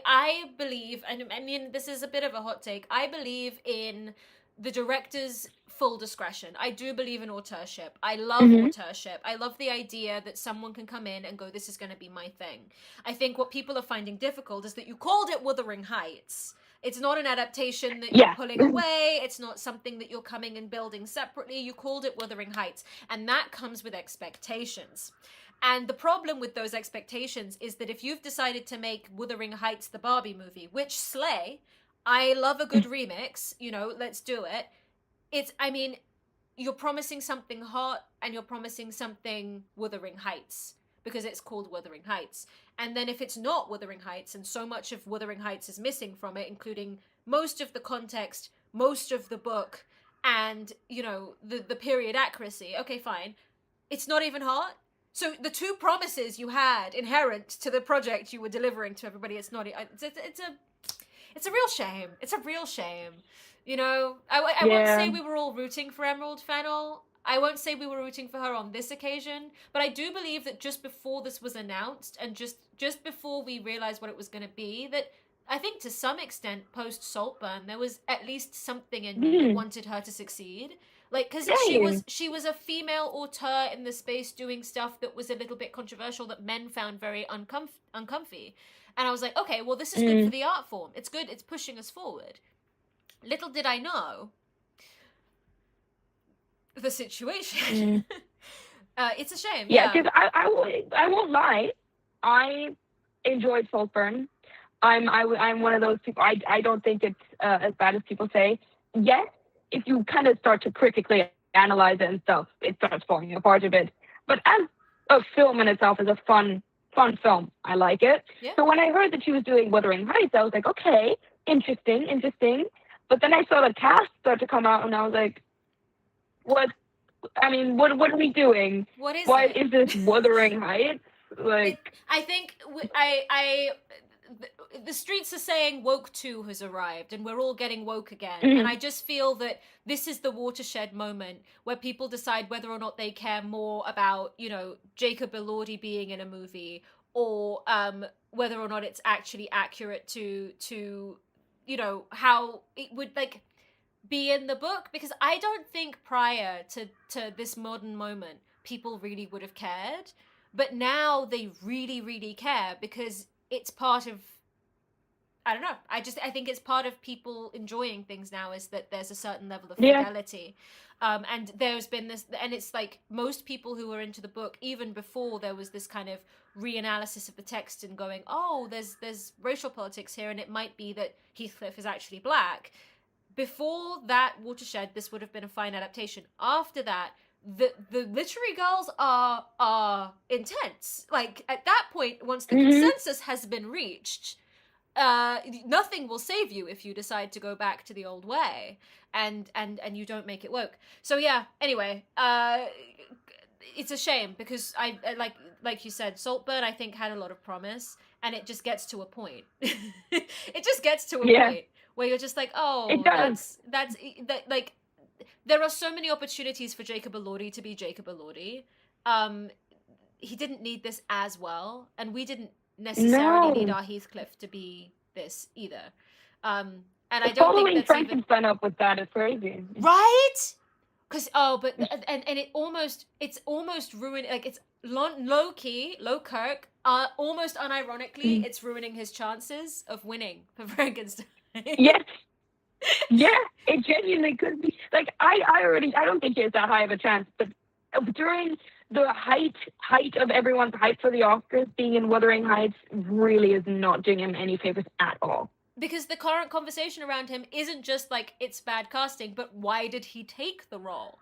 I believe, and I mean, this is a bit of a hot take, I believe in the director's full discretion. I do believe in auteurship. I love auteurship. I love the idea that someone can come in and go, this is going to be my thing. I think what people are finding difficult is that you called it Wuthering Heights. It's not an adaptation that you're pulling away. It's not something that you're coming and building separately. You called it Wuthering Heights. And that comes with expectations. And the problem with those expectations is that if you've decided to make Wuthering Heights the Barbie movie, which slay, I love a good remix, you know, let's do it. You're promising something hot and you're promising something Wuthering Heights because it's called Wuthering Heights. And then if it's not Wuthering Heights, and so much of Wuthering Heights is missing from it, including most of the context, most of the book, and, you know, the period accuracy, okay, fine. It's not even hot. So the two promises you had inherent to the project you were delivering to everybody, it's a real shame. It's a real shame. You know, I won't say we were all rooting for Emerald Fennell. I won't say we were rooting for her on this occasion, but I do believe that just before this was announced and just before we realized what it was going to be, that I think to some extent post Saltburn there was at least something in me that wanted her to succeed. Like, because she was a female auteur in the space doing stuff that was a little bit controversial that men found very uncomfy. And I was like, okay, well, this is good for the art form. It's good. It's pushing us forward. Little did I know the situation. It's a shame. Yeah, because I won't lie. I enjoyed Saltburn. I'm one of those people. I don't think it's as bad as people say. Yes, if you kind of start to critically analyze it and stuff, it starts falling apart a bit. But as a film in itself, as a fun fun film. I like it. Yeah. So when I heard that she was doing Wuthering Heights, I was like, okay, interesting. But then I saw the cast start to come out, and I was like, what? I mean, what are we doing? What is Why it? is this Wuthering Heights? Like, I think the streets are saying woke 2 has arrived and we're all getting woke again. And I just feel that this is the watershed moment where people decide whether or not they care more about, you know, Jacob Elordi being in a movie, or whether or not it's actually accurate to you know, how it would like be in the book. Because I don't think prior to this modern moment people really would have cared, but now they really care, because it's part of, I don't know, I think it's part of people enjoying things now, is that there's a certain level of fidelity. And there's been this, and it's like most people who were into the book, even before there was this kind of reanalysis of the text and going, oh, there's racial politics here, and it might be that Heathcliff is actually black. Before that watershed, this would have been a fine adaptation. After that, the literary girls are intense. Like, at that point, once the consensus has been reached, nothing will save you if you decide to go back to the old way, and you don't make it woke. So yeah, anyway, it's a shame, because I like you said, Saltburn I think had a lot of promise, and it just gets to a point. It just gets to a point where you're just like, oh, that's like, there are so many opportunities for Jacob Elordi to be Jacob Elordi. He didn't need this as well, and we didn't necessarily need our Heathcliff to be this either. And I don't think that's Frankenstein up with that is crazy, right? Because and it's almost ruined. Like, it's low key, low Kirk. Almost unironically, it's ruining his chances of winning for Frankenstein. Yes. Yeah, it genuinely could be. Like, I don't think he has that high of a chance, but during the height of everyone's hype for the Oscars, being in Wuthering Heights really is not doing him any favors at all. Because the current conversation around him isn't just like, it's bad casting, but why did he take the role?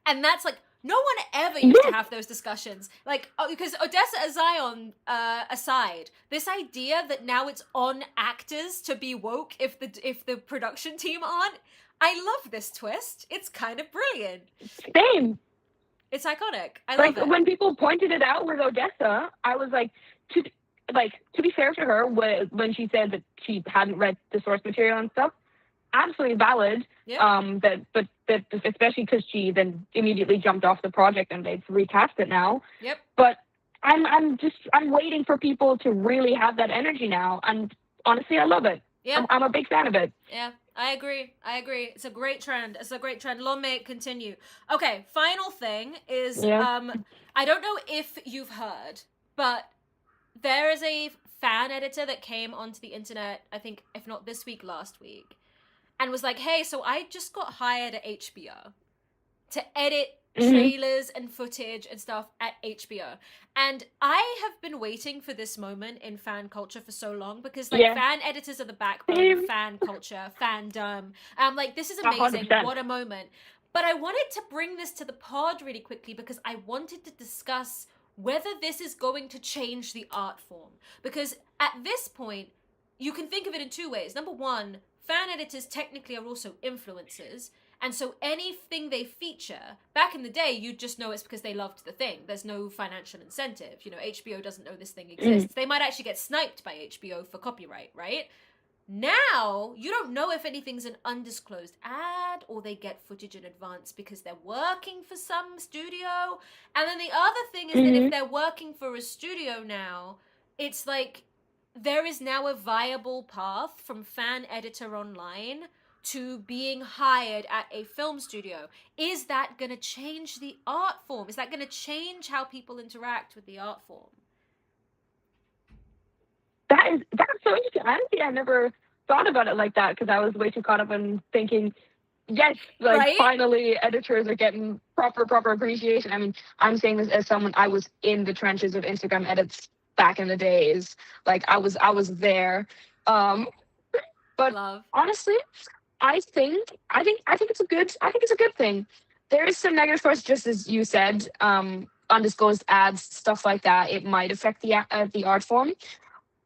And that's like, no one ever used to have those discussions. Like, because Odessa Zion aside, this idea that now it's on actors to be woke if the production team aren't, I love this twist. It's kind of brilliant. Same. It's iconic. I love it. When people pointed it out with Odessa, I was like, to be fair to her, when she said that she hadn't read the source material and stuff, absolutely valid. Yeah. But especially because she then immediately jumped off the project and they've recast it now. Yep. But I'm waiting for people to really have that energy now, and honestly, I love it. Yeah. I'm a big fan of it. Yeah, I agree. It's a great trend. Long may it continue. Okay, final thing is, I don't know if you've heard, but there is a fan editor that came onto the internet, I think, if not this week, last week, and was like, hey, so I just got hired at HBO to edit trailers and footage and stuff at HBO. And I have been waiting for this moment in fan culture for so long, because fan editors are the backbone of fan culture, fandom. Like, this is amazing. 100%. What a moment. But I wanted to bring this to the pod really quickly, because I wanted to discuss whether this is going to change the art form. Because at this point, you can think of it in two ways. Number one, fan editors technically are also influencers. And so anything they feature, back in the day, you'd just know it's because they loved the thing. There's no financial incentive. You know, HBO doesn't know this thing exists. They might actually get sniped by HBO for copyright, right? Now, you don't know if anything's an undisclosed ad or they get footage in advance because they're working for some studio. And then the other thing is that if they're working for a studio now, it's like there is now a viable path from fan editor online to being hired at a film studio. Is that going to change the art form? Is that going to change how people interact with the art form? That's so interesting. Honestly, I never thought about it like that, because I was way too caught up in thinking, yes, like, finally editors are getting proper appreciation. I mean, I'm saying this as someone, I was in the trenches of Instagram edits back in the days. Like, I was there. But honestly, I think it's a good thing. There is some negative force, just as you said, undisclosed ads, stuff like that, it might affect the art form.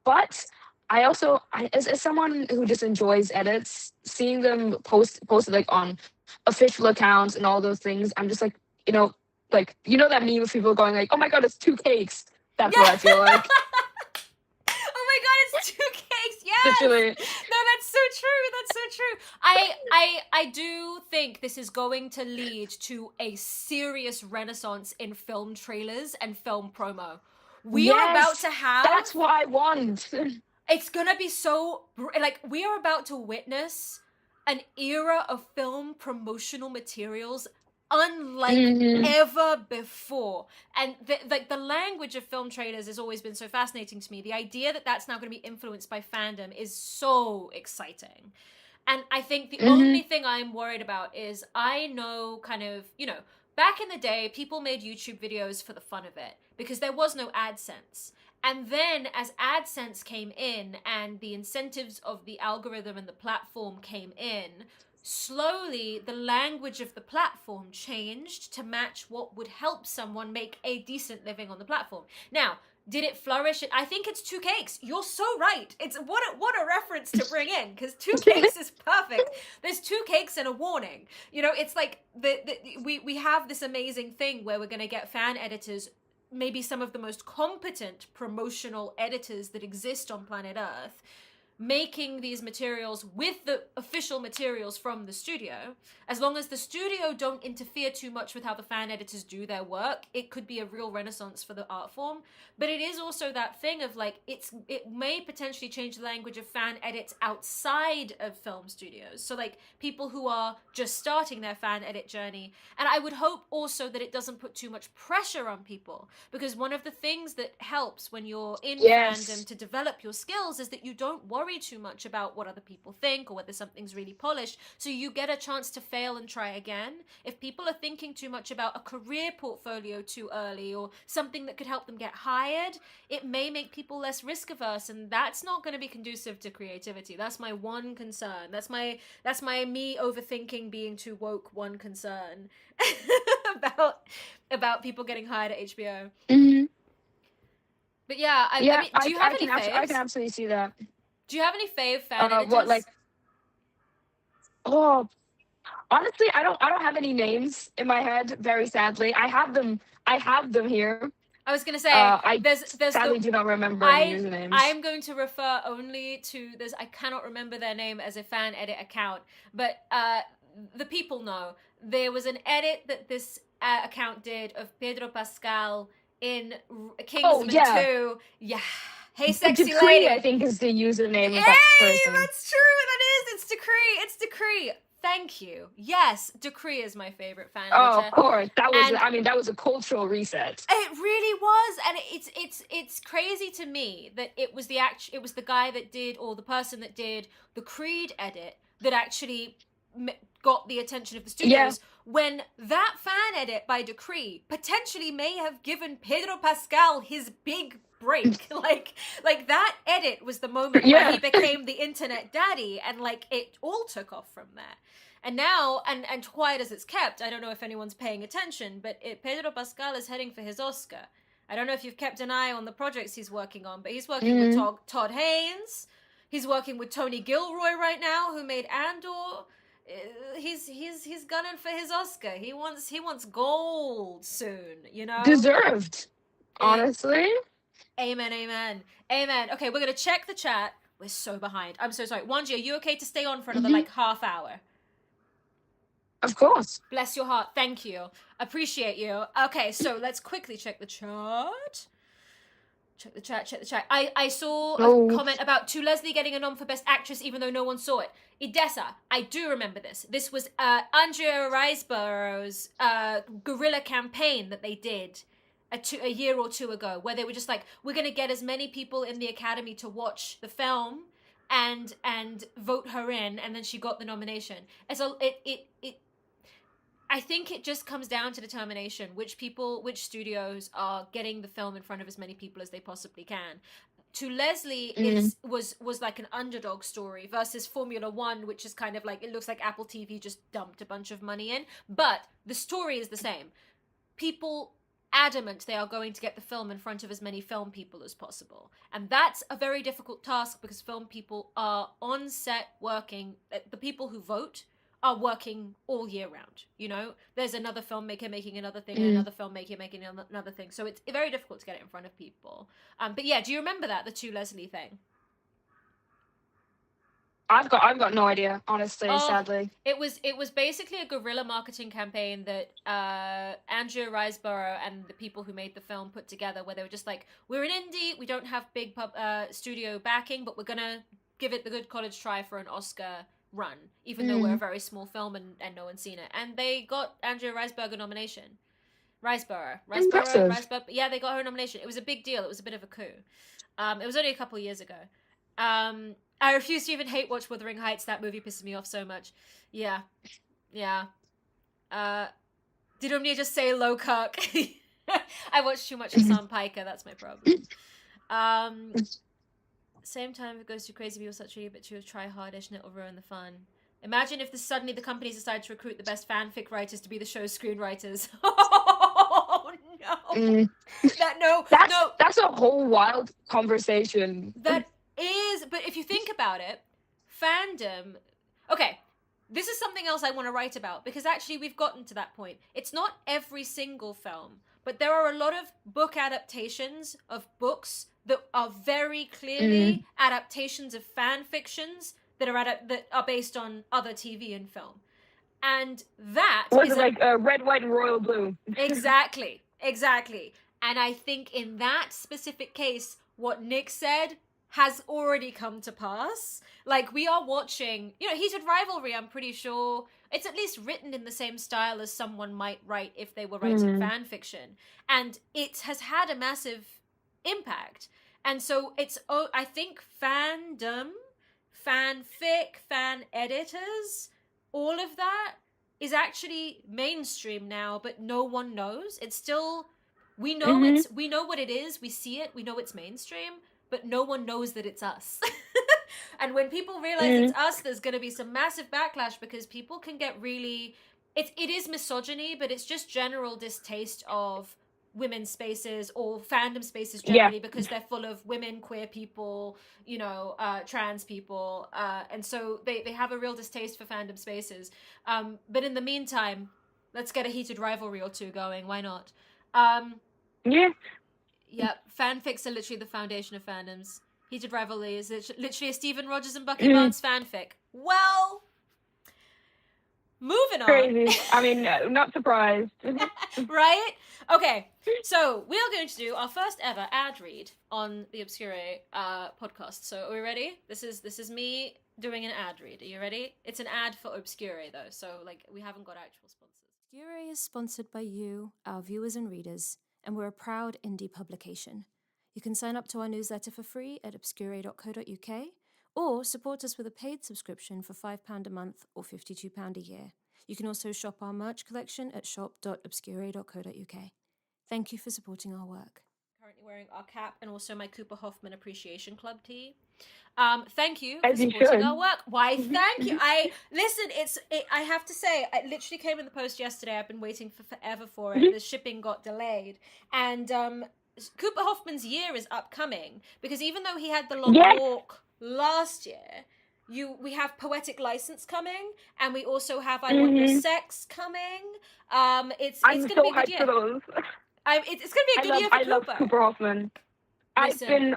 But as someone who just enjoys edits, seeing them posted like on official accounts and all those things, I'm just like, that meme of people going like, "Oh my god, it's two cakes." That's what I feel like. Oh my god, it's two cakes. Yes. Literally. No, that's so true. That's so true. I do think this is going to lead to a serious renaissance in film trailers and film promo. We are about to have. That's what I want. It's gonna be so like we are about to witness an era of film promotional materials unlike ever before. And the language of film trailers has always been so fascinating to me. The idea that that's now going to be influenced by fandom is so exciting. And I think the only thing I'm worried about is I know kind of, back in the day, people made YouTube videos for the fun of it because there was no AdSense. And then as AdSense came in and the incentives of the algorithm and the platform came in, slowly the language of the platform changed to match what would help someone make a decent living on the platform. Now, did it flourish? I think it's two cakes. You're so right. It's what a reference to bring in, because two cakes is perfect. There's two cakes and a warning. It's like we have this amazing thing where we're going to get fan editors, maybe some of the most competent promotional editors that exist on planet Earth, making these materials with the official materials from the studio. As long as the studio don't interfere too much with how the fan editors do their work, it could be a real renaissance for the art form. But it is also that thing of like, it may potentially change the language of fan edits outside of film studios. So like people who are just starting their fan edit journey. And I would hope also that it doesn't put too much pressure on people, because one of the things that helps when you're in fandom to develop your skills is that you don't worry too much about what other people think or whether something's really polished, so you get a chance to fail and try again. If people are thinking too much about a career portfolio too early or something that could help them get hired, it may make people less risk averse, and that's not going to be conducive to creativity. That's my one concern. That's my me overthinking being too woke one concern about people getting hired at HBO. But yeah, I mean, do you have any faves? I can absolutely see that. Do you have any fave fan editors? What, like? Oh, honestly, I don't have any names in my head. Very sadly, I have them here. I was gonna say, there's sadly do not remember any usernames. I am going to refer only to this. I cannot remember their name as a fan edit account, but the people know. There was an edit that this account did of Pedro Pascal in Kingsman 2. Yeah. Hey, sexy Decree, lady. I think is the username of that person. That's true. That is. It's Decree. It's Decree. Thank you. Yes, Decree is my favorite fan editor. Oh, of course. That was a cultural reset. It really was, and it's crazy to me that it was the guy that did, or the person that did the Creed edit that actually got the attention of the studios, when that fan edit by Decree potentially may have given Pedro Pascal his big break. like that edit was the moment where he became the internet daddy, and like it all took off from there. And now, and quiet as it's kept, I don't know if anyone's paying attention, but Pedro Pascal is heading for his Oscar. I don't know if you've kept an eye on the projects he's working on, but he's working with Todd Haynes. He's working with Tony Gilroy right now, who made Andor. He's gunning for his Oscar. He wants gold soon, Deserved, honestly. Amen. Okay, we're gonna check the chat. We're so behind. I'm so sorry. Wanji, are you okay to stay on for another half hour? Of course. Bless your heart. Thank you. Appreciate you. Okay, so let's quickly check the chat. Check the chat. I saw a comment about To Leslie getting a nom for Best Actress even though no one saw it. Idessa, I do remember this. This was Andrea Riseborough's guerrilla campaign that they did a year or two ago, where they were just like, we're going to get as many people in the Academy to watch the film and vote her in, and then she got the nomination. And so I think it just comes down to determination, which studios are getting the film in front of as many people as they possibly can. To Leslie was like an underdog story versus Formula One, which is kind of like, it looks like Apple TV just dumped a bunch of money in, but the story is the same. People adamant they are going to get the film in front of as many film people as possible. And that's a very difficult task because film people are on set working. The people who vote are working all year round. You know, there's another filmmaker making another thing, and another filmmaker making another thing. So it's very difficult to get it in front of people. But yeah, do you remember that, the 2 Leslie thing? I've got no idea, honestly, sadly. It was basically a guerrilla marketing campaign that Andrea Riseborough and the people who made the film put together, where they were just like, we're an indie, we don't have big studio backing, but we're gonna give it the good college try for an Oscar run, even though we're a very small film and no one's seen it. And they got Andrea Riseborough a nomination. Riseborough. Yeah, they got her a nomination. It was a big deal. It was a bit of a coup. It was only a couple years ago. I refuse to even hate watch Wuthering Heights. That movie pisses me off so much. Yeah. Did Omnia just say low Kirk? I watched too much of Sam Piker. That's my problem. Same time, if it goes too crazy, people start treating it a bit too try-hardish, and it'll ruin the fun. Imagine if suddenly the companies decide to recruit the best fanfic writers to be the show's screenwriters. Oh no! That's a whole wild conversation. That is, but if you think about it, fandom. Okay, this is something else I want to write about, because actually we've gotten to that point. It's not every single film, but there are a lot of book adaptations of books that are very clearly adaptations of fan fictions that are based on other TV and film. And that was like red, white, and royal blue. Exactly. And I think in that specific case, what Nick said has already come to pass. Like, we are watching, Heated Rivalry, I'm pretty sure it's at least written in the same style as someone might write if they were writing fan fiction. And it has had a massive impact. And so I think fandom, fanfic, fan editors, all of that is actually mainstream now, but no one knows. It's still, we know we know what it is, we see it, we know it's mainstream, but no one knows that it's us. And when people realize it's us, there's going to be some massive backlash, because people can get really, it is misogyny, but it's just general distaste of women's spaces or fandom spaces generally, because they're full of women, queer people, trans people, and so they have a real distaste for fandom spaces. But in the meantime, let's get a heated rivalry or two going. Why not? Yeah, fanfics are literally the foundation of fandoms. Heated rivalry is literally a Stephen Rogers and Bucky Barnes fanfic. Well, moving on. Crazy. I mean, not surprised. Right? Okay, so we are going to do our first ever ad read on the Obscure podcast. So are we ready? This is me doing an ad read. Are you ready? It's an ad for Obscure, though, so we haven't got actual sponsors. Obscure is sponsored by you, our viewers and readers, and we're a proud indie publication. You can sign up to our newsletter for free at obscure.co.uk, or support us with a paid subscription for £5 a month or £52 a year. You can also shop our merch collection at shop.obscure.co.uk. Thank you for supporting our work. Currently wearing our cap and also my Cooper Hoffman Appreciation Club tee. Thank you for supporting our work. Why, thank you. I have to say, it literally came in the post yesterday. I've been waiting for forever for it. The shipping got delayed. And Cooper Hoffman's year is upcoming, because even though he had the long walk last year, we have Poetic License coming, and we also have I Want Your Sex coming. It's going to be a good year. For those. It's going to be a good year for Cooper. I love Cooper Hoffman. Listen.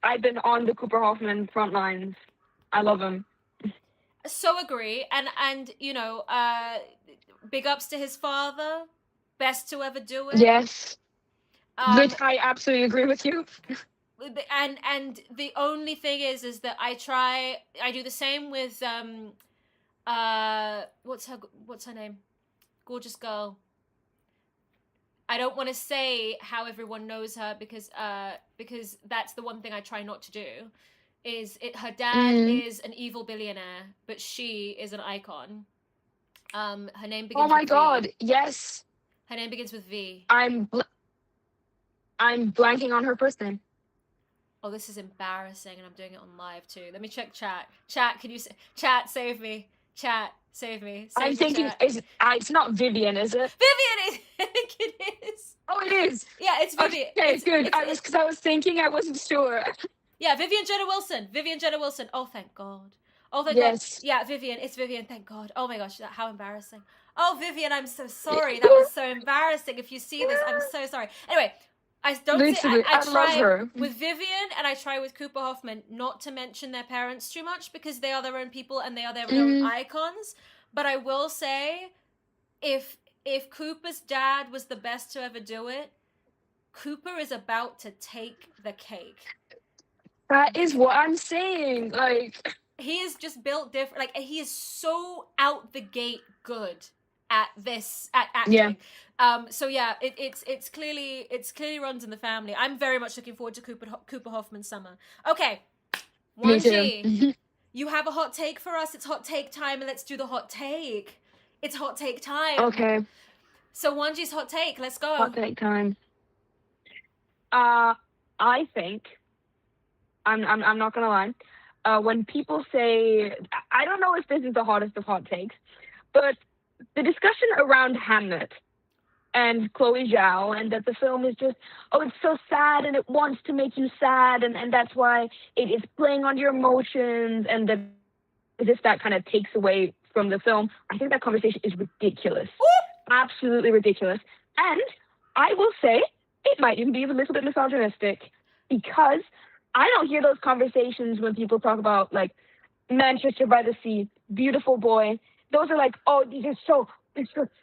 I've been on the Cooper Hoffman front lines. I love him. So agree, and big ups to his father. Best to ever do it. Yes. Which I absolutely agree with you. And the only thing is that I do the same with what's her name? Gorgeous girl. I don't want to say how everyone knows her, because that's the one thing I try not to do. Her dad is an evil billionaire, but she is an icon. Her name begins with V. Oh my god, yes. Her name begins with V. I'm blanking on her first name. Oh, this is embarrassing, and I'm doing it on live too. Let me check chat. Chat, can you chat? Save me. Chat, save me. I'm Save me, thinking, chat. it's not Vivian, is it? Vivian, I think it is. Oh, it is. Yeah, it's Vivian. Okay, It's, good. It's, Because I was thinking, I wasn't sure. yeah, Vivian Jenna Wilson. Vivian Jenna Wilson. Oh, thank God. Oh, thank Yes. God. Yeah, Vivian. It's Vivian. Thank God. Oh my gosh, how embarrassing. Oh, Vivian, I'm so sorry. That was so embarrassing. If you see this, I'm so sorry. Anyway, I don't say I love try her. with Vivian and I try with Cooper Hoffman not to mention their parents too much because they are their own people and they are their own icons. But I will say, if Cooper's dad was the best to ever do it, Cooper is about to take the cake. That is what I'm saying. Like, he is just built different. Like, he is so out the gate good at acting. Yeah. So yeah, it's clearly runs in the family. I'm very much looking forward to Cooper Hoffman's summer. Okay, Wanji, you have a hot take for us. It's hot take time, and let's do the hot take. It's hot take time. Okay. So Wanji's hot take. Let's go. Hot take time. I think I'm not gonna lie. When people say, I don't know if this is the hottest of hot takes, but the discussion around Hamnet and Chloe Zhao, and that the film is just, it's so sad and it wants to make you sad, and that's why it is playing on your emotions, and that as if that kind of takes away from the film. I think that conversation is ridiculous. Absolutely ridiculous. And I will say, it might even be a little bit misogynistic, because I don't hear those conversations when people talk about, like, Manchester by the Sea, Beautiful Boy. Those are like, these are so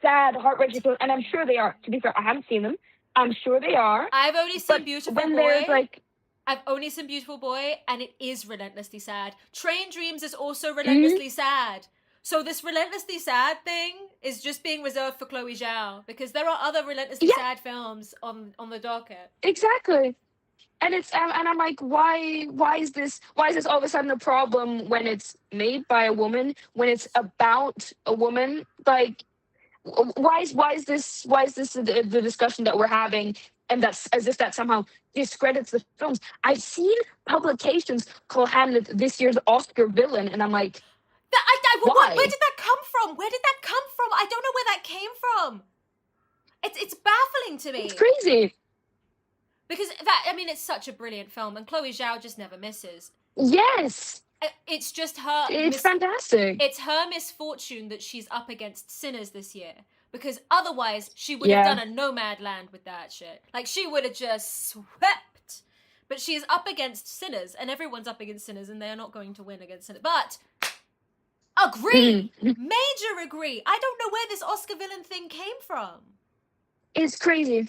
sad, heart-wrenching films. And I'm sure they are. To be fair, I haven't seen them. I'm sure they are. I've only seen Beautiful Boy. There's like, I've only seen Beautiful Boy, and it is relentlessly sad. Train Dreams is also relentlessly sad. So this relentlessly sad thing is just being reserved for Chloe Zhao, because there are other relentlessly sad films on the docket. Exactly. And it's and I'm like, why is this all of a sudden a problem when it's made by a woman, when it's about a woman? Like, why is this the discussion that we're having, and that's as if that somehow discredits the films? I've seen publications call Hamlet this year's Oscar villain, and I'm like, why? Where did that come from? I don't know where that came from. It's baffling to me. It's crazy. Because it's such a brilliant film, and Chloe Zhao just never misses. Yes. It's just her. It's fantastic. It's her misfortune that she's up against Sinners this year, because otherwise she would have done a Nomadland with that shit. Like, she would have just swept. But she is up against Sinners, and everyone's up against Sinners, and they are not going to win against Sinners. But agree, major agree. I don't know where this Oscar villain thing came from. It's crazy.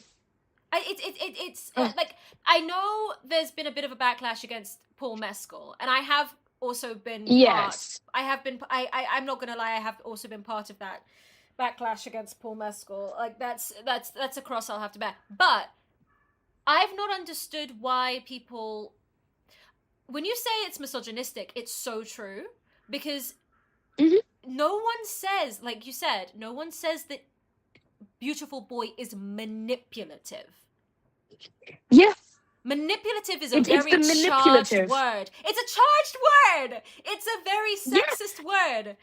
It's like, I know there's been a bit of a backlash against Paul Mescal, and I have also been I'm not gonna lie, I have also been part of that backlash against Paul Mescal. Like, that's a cross I'll have to bear. But I've not understood why people, when you say it's misogynistic, it's so true, because no one says, like you said, no one says that Beautiful Boy is manipulative. Yeah. Manipulative is a very charged word. It's a charged word. It's a very sexist word.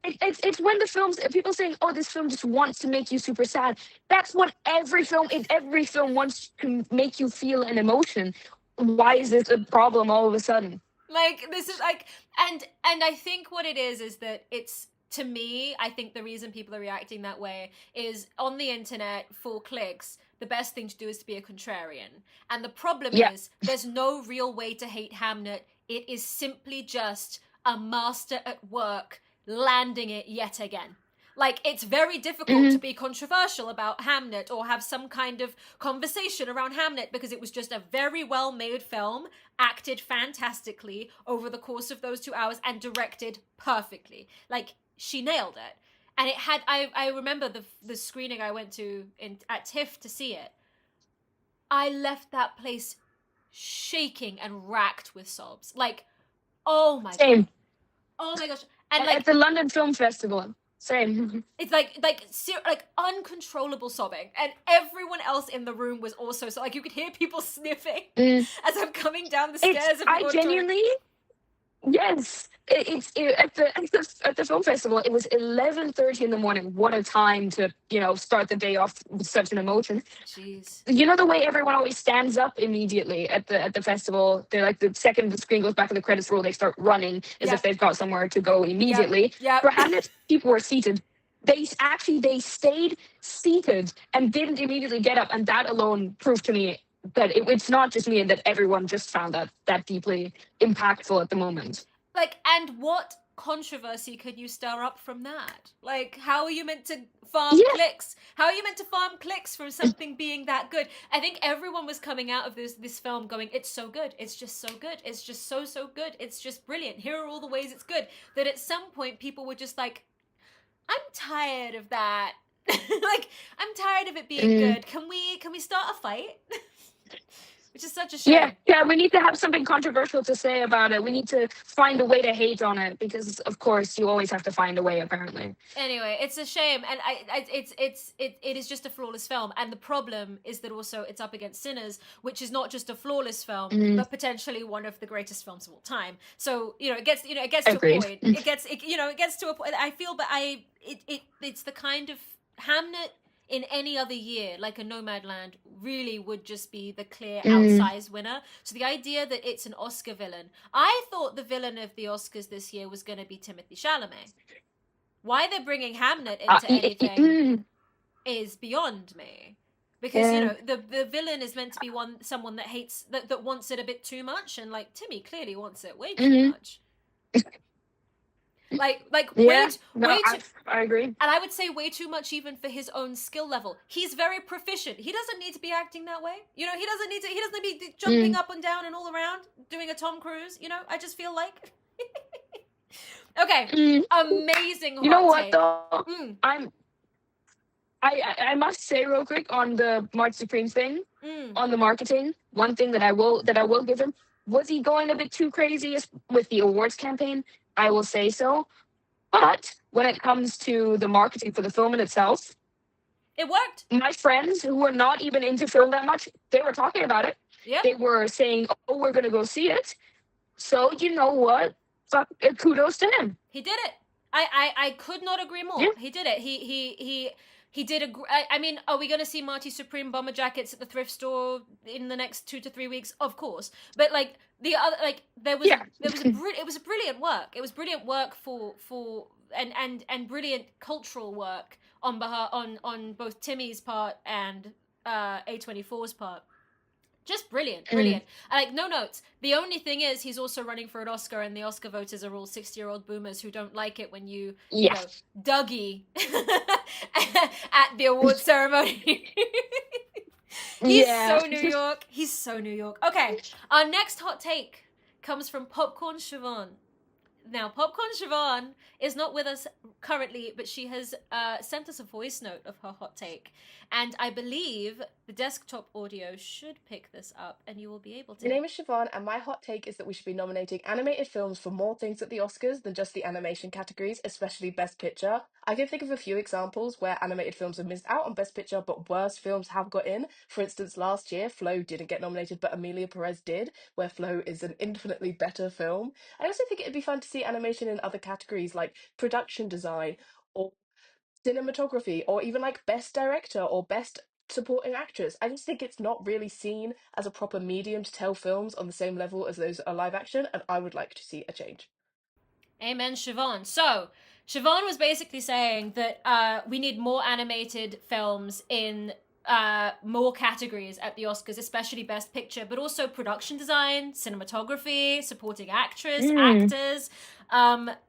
It's when the films, people saying, this film just wants to make you super sad. That's what every film wants to make you feel an emotion. Why is this a problem all of a sudden? Like, this is like, and I think what it is that it's, to me, I think the reason people are reacting that way is, on the internet, for clicks, the best thing to do is to be a contrarian. And the problem is, there's no real way to hate Hamnet. It is simply just a master at work landing it yet again. Like, it's very difficult to be controversial about Hamnet or have some kind of conversation around Hamnet, because it was just a very well-made film, acted fantastically over the course of those 2 hours, and directed perfectly. Like, she nailed it. And it had, I remember the screening I went to at TIFF to see it. I left that place shaking and racked with sobs. Like, oh my God. Oh my gosh. And like, at the London Film Festival. Same. It's like uncontrollable sobbing, and everyone else in the room was also, so like, you could hear people sniffing as I'm coming down the stairs of the auditorium. Yes, at the film festival. It was 11:30 in the morning. What a time to start the day off with such an emotion. Jeez. You know the way everyone always stands up immediately at the festival. They're like the second the screen goes back and the credits roll, they start running as if Yep. they've got somewhere to go Yep. immediately. Yep. For Hamnet, people were seated. They stayed seated and didn't immediately get up, and that alone proved to me that it's not just me and that everyone just found that deeply impactful at the moment. Like, and what controversy could you stir up from that? Like, how are you meant to farm Yeah. clicks? How are you meant to farm clicks from something being that good? I think everyone was coming out of this film going, it's so good. It's just so good. It's just so good. It's just brilliant. Here are all the ways it's good. That at some point people were just like, I'm tired of that. Like, I'm tired of it being good. Can we start a fight? Which is such a shame. Yeah, we need to have something controversial to say about it. We need to find a way to hate on it because, of course, you always have to find a way. Apparently. Anyway, it's a shame, and it is just a flawless film. And the problem is that also it's up against Sinners, which is not just a flawless film, but potentially one of the greatest films of all time. So it gets to a point. It gets to a point. I feel, but it's the kind of Hamnet in any other year, like a Nomadland, really would just be the clear outsized winner. So the idea that it's an Oscar villain, I thought the villain of the Oscars this year was going to be Timothée Chalamet. Why they're bringing Hamnet into anything is beyond me. Because the villain is meant to be someone that hates that wants it a bit too much, and like Timmy clearly wants it way too much. I agree. And I would say way too much even for his own skill level. He's very proficient. He doesn't need to be acting that way. He doesn't need to be jumping up and down and all around doing a Tom Cruise. I just feel like okay. Amazing hot You know what take. though? I must say real quick on the March Supreme thing, on the marketing, one thing that I will give him, was he going a bit too crazy with the awards campaign? I will say so. But when it comes to the marketing for the film in itself, it worked. My friends who were not even into film that much, they were talking about it. Yeah. They were saying, oh, we're going to go see it. So you know what? Kudos to him. He did it. I could not agree more. Yeah. He did it. He did I mean, are we going to see Marty Supreme bomber jackets at the thrift store in the next 2 to 3 weeks? Of course. But like the other, like it was a brilliant work. It was brilliant work for and brilliant cultural work on both Timmy's part and A24's part. Just brilliant. Like, no notes. The only thing is he's also running for an Oscar, and the Oscar voters are all 60-year-old boomers who don't like it when you Dougie at the award ceremony. He's so New York. He's so New York. Okay, our next hot take comes from Popcorn Siobhan. Now, Popcorn Siobhan is not with us currently, but she has sent us a voice note of her hot take. And I believe the desktop audio should pick this up, and you will be able to... My name is Siobhan, and my hot take is that we should be nominating animated films for more things at the Oscars than just the animation categories, especially Best Picture. I can think of a few examples where animated films have missed out on Best Picture, but worse films have got in. For instance, last year, Flow didn't get nominated, but Emilia Perez did, where Flow is an infinitely better film. I also think it'd be fun to see animation in other categories like production design or cinematography, or even like best director or best supporting actress. I just think it's not really seen as a proper medium to tell films on the same level as those are live action, and I would like to see a change. Amen, Siobhan. So Siobhan was basically saying that we need more animated films in more categories at the Oscars, especially Best Picture, but also production design, cinematography, supporting actress, actors,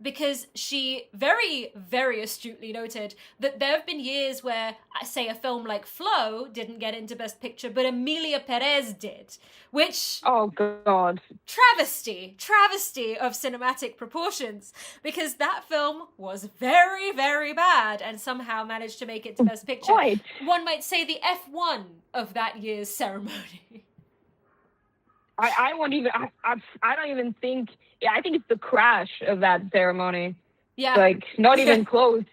because she very, very astutely noted that there have been years where, say, a film like Flow didn't get into Best Picture, but Emilia Perez did, which... Oh, God. Travesty of cinematic proportions, because that film was very, very bad and somehow managed to make it to Best Picture. Right. One might say the F1 of that year's ceremony. I won't even. I don't even think. Yeah, I think it's the crash of that ceremony. Yeah. Like not even close.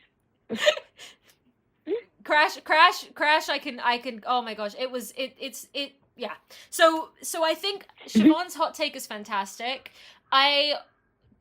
Crash. I can. Oh my gosh! It's. Yeah. So I think Siobhan's hot take is fantastic. I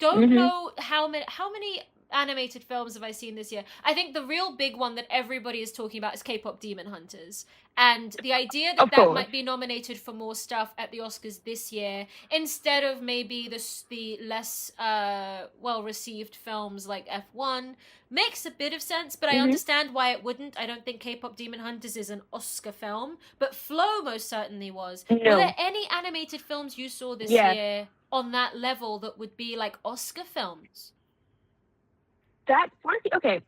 don't know how many animated films have I seen this year. I think the real big one that everybody is talking about is K-pop Demon Hunters. And the idea that that might be nominated for more stuff at the Oscars this year, instead of maybe the less well-received films like F1, makes a bit of sense, but I understand why it wouldn't. I don't think K-pop Demon Hunters is an Oscar film, but Flow most certainly was. No. Were there any animated films you saw this year on that level that would be like Oscar films? That's okay.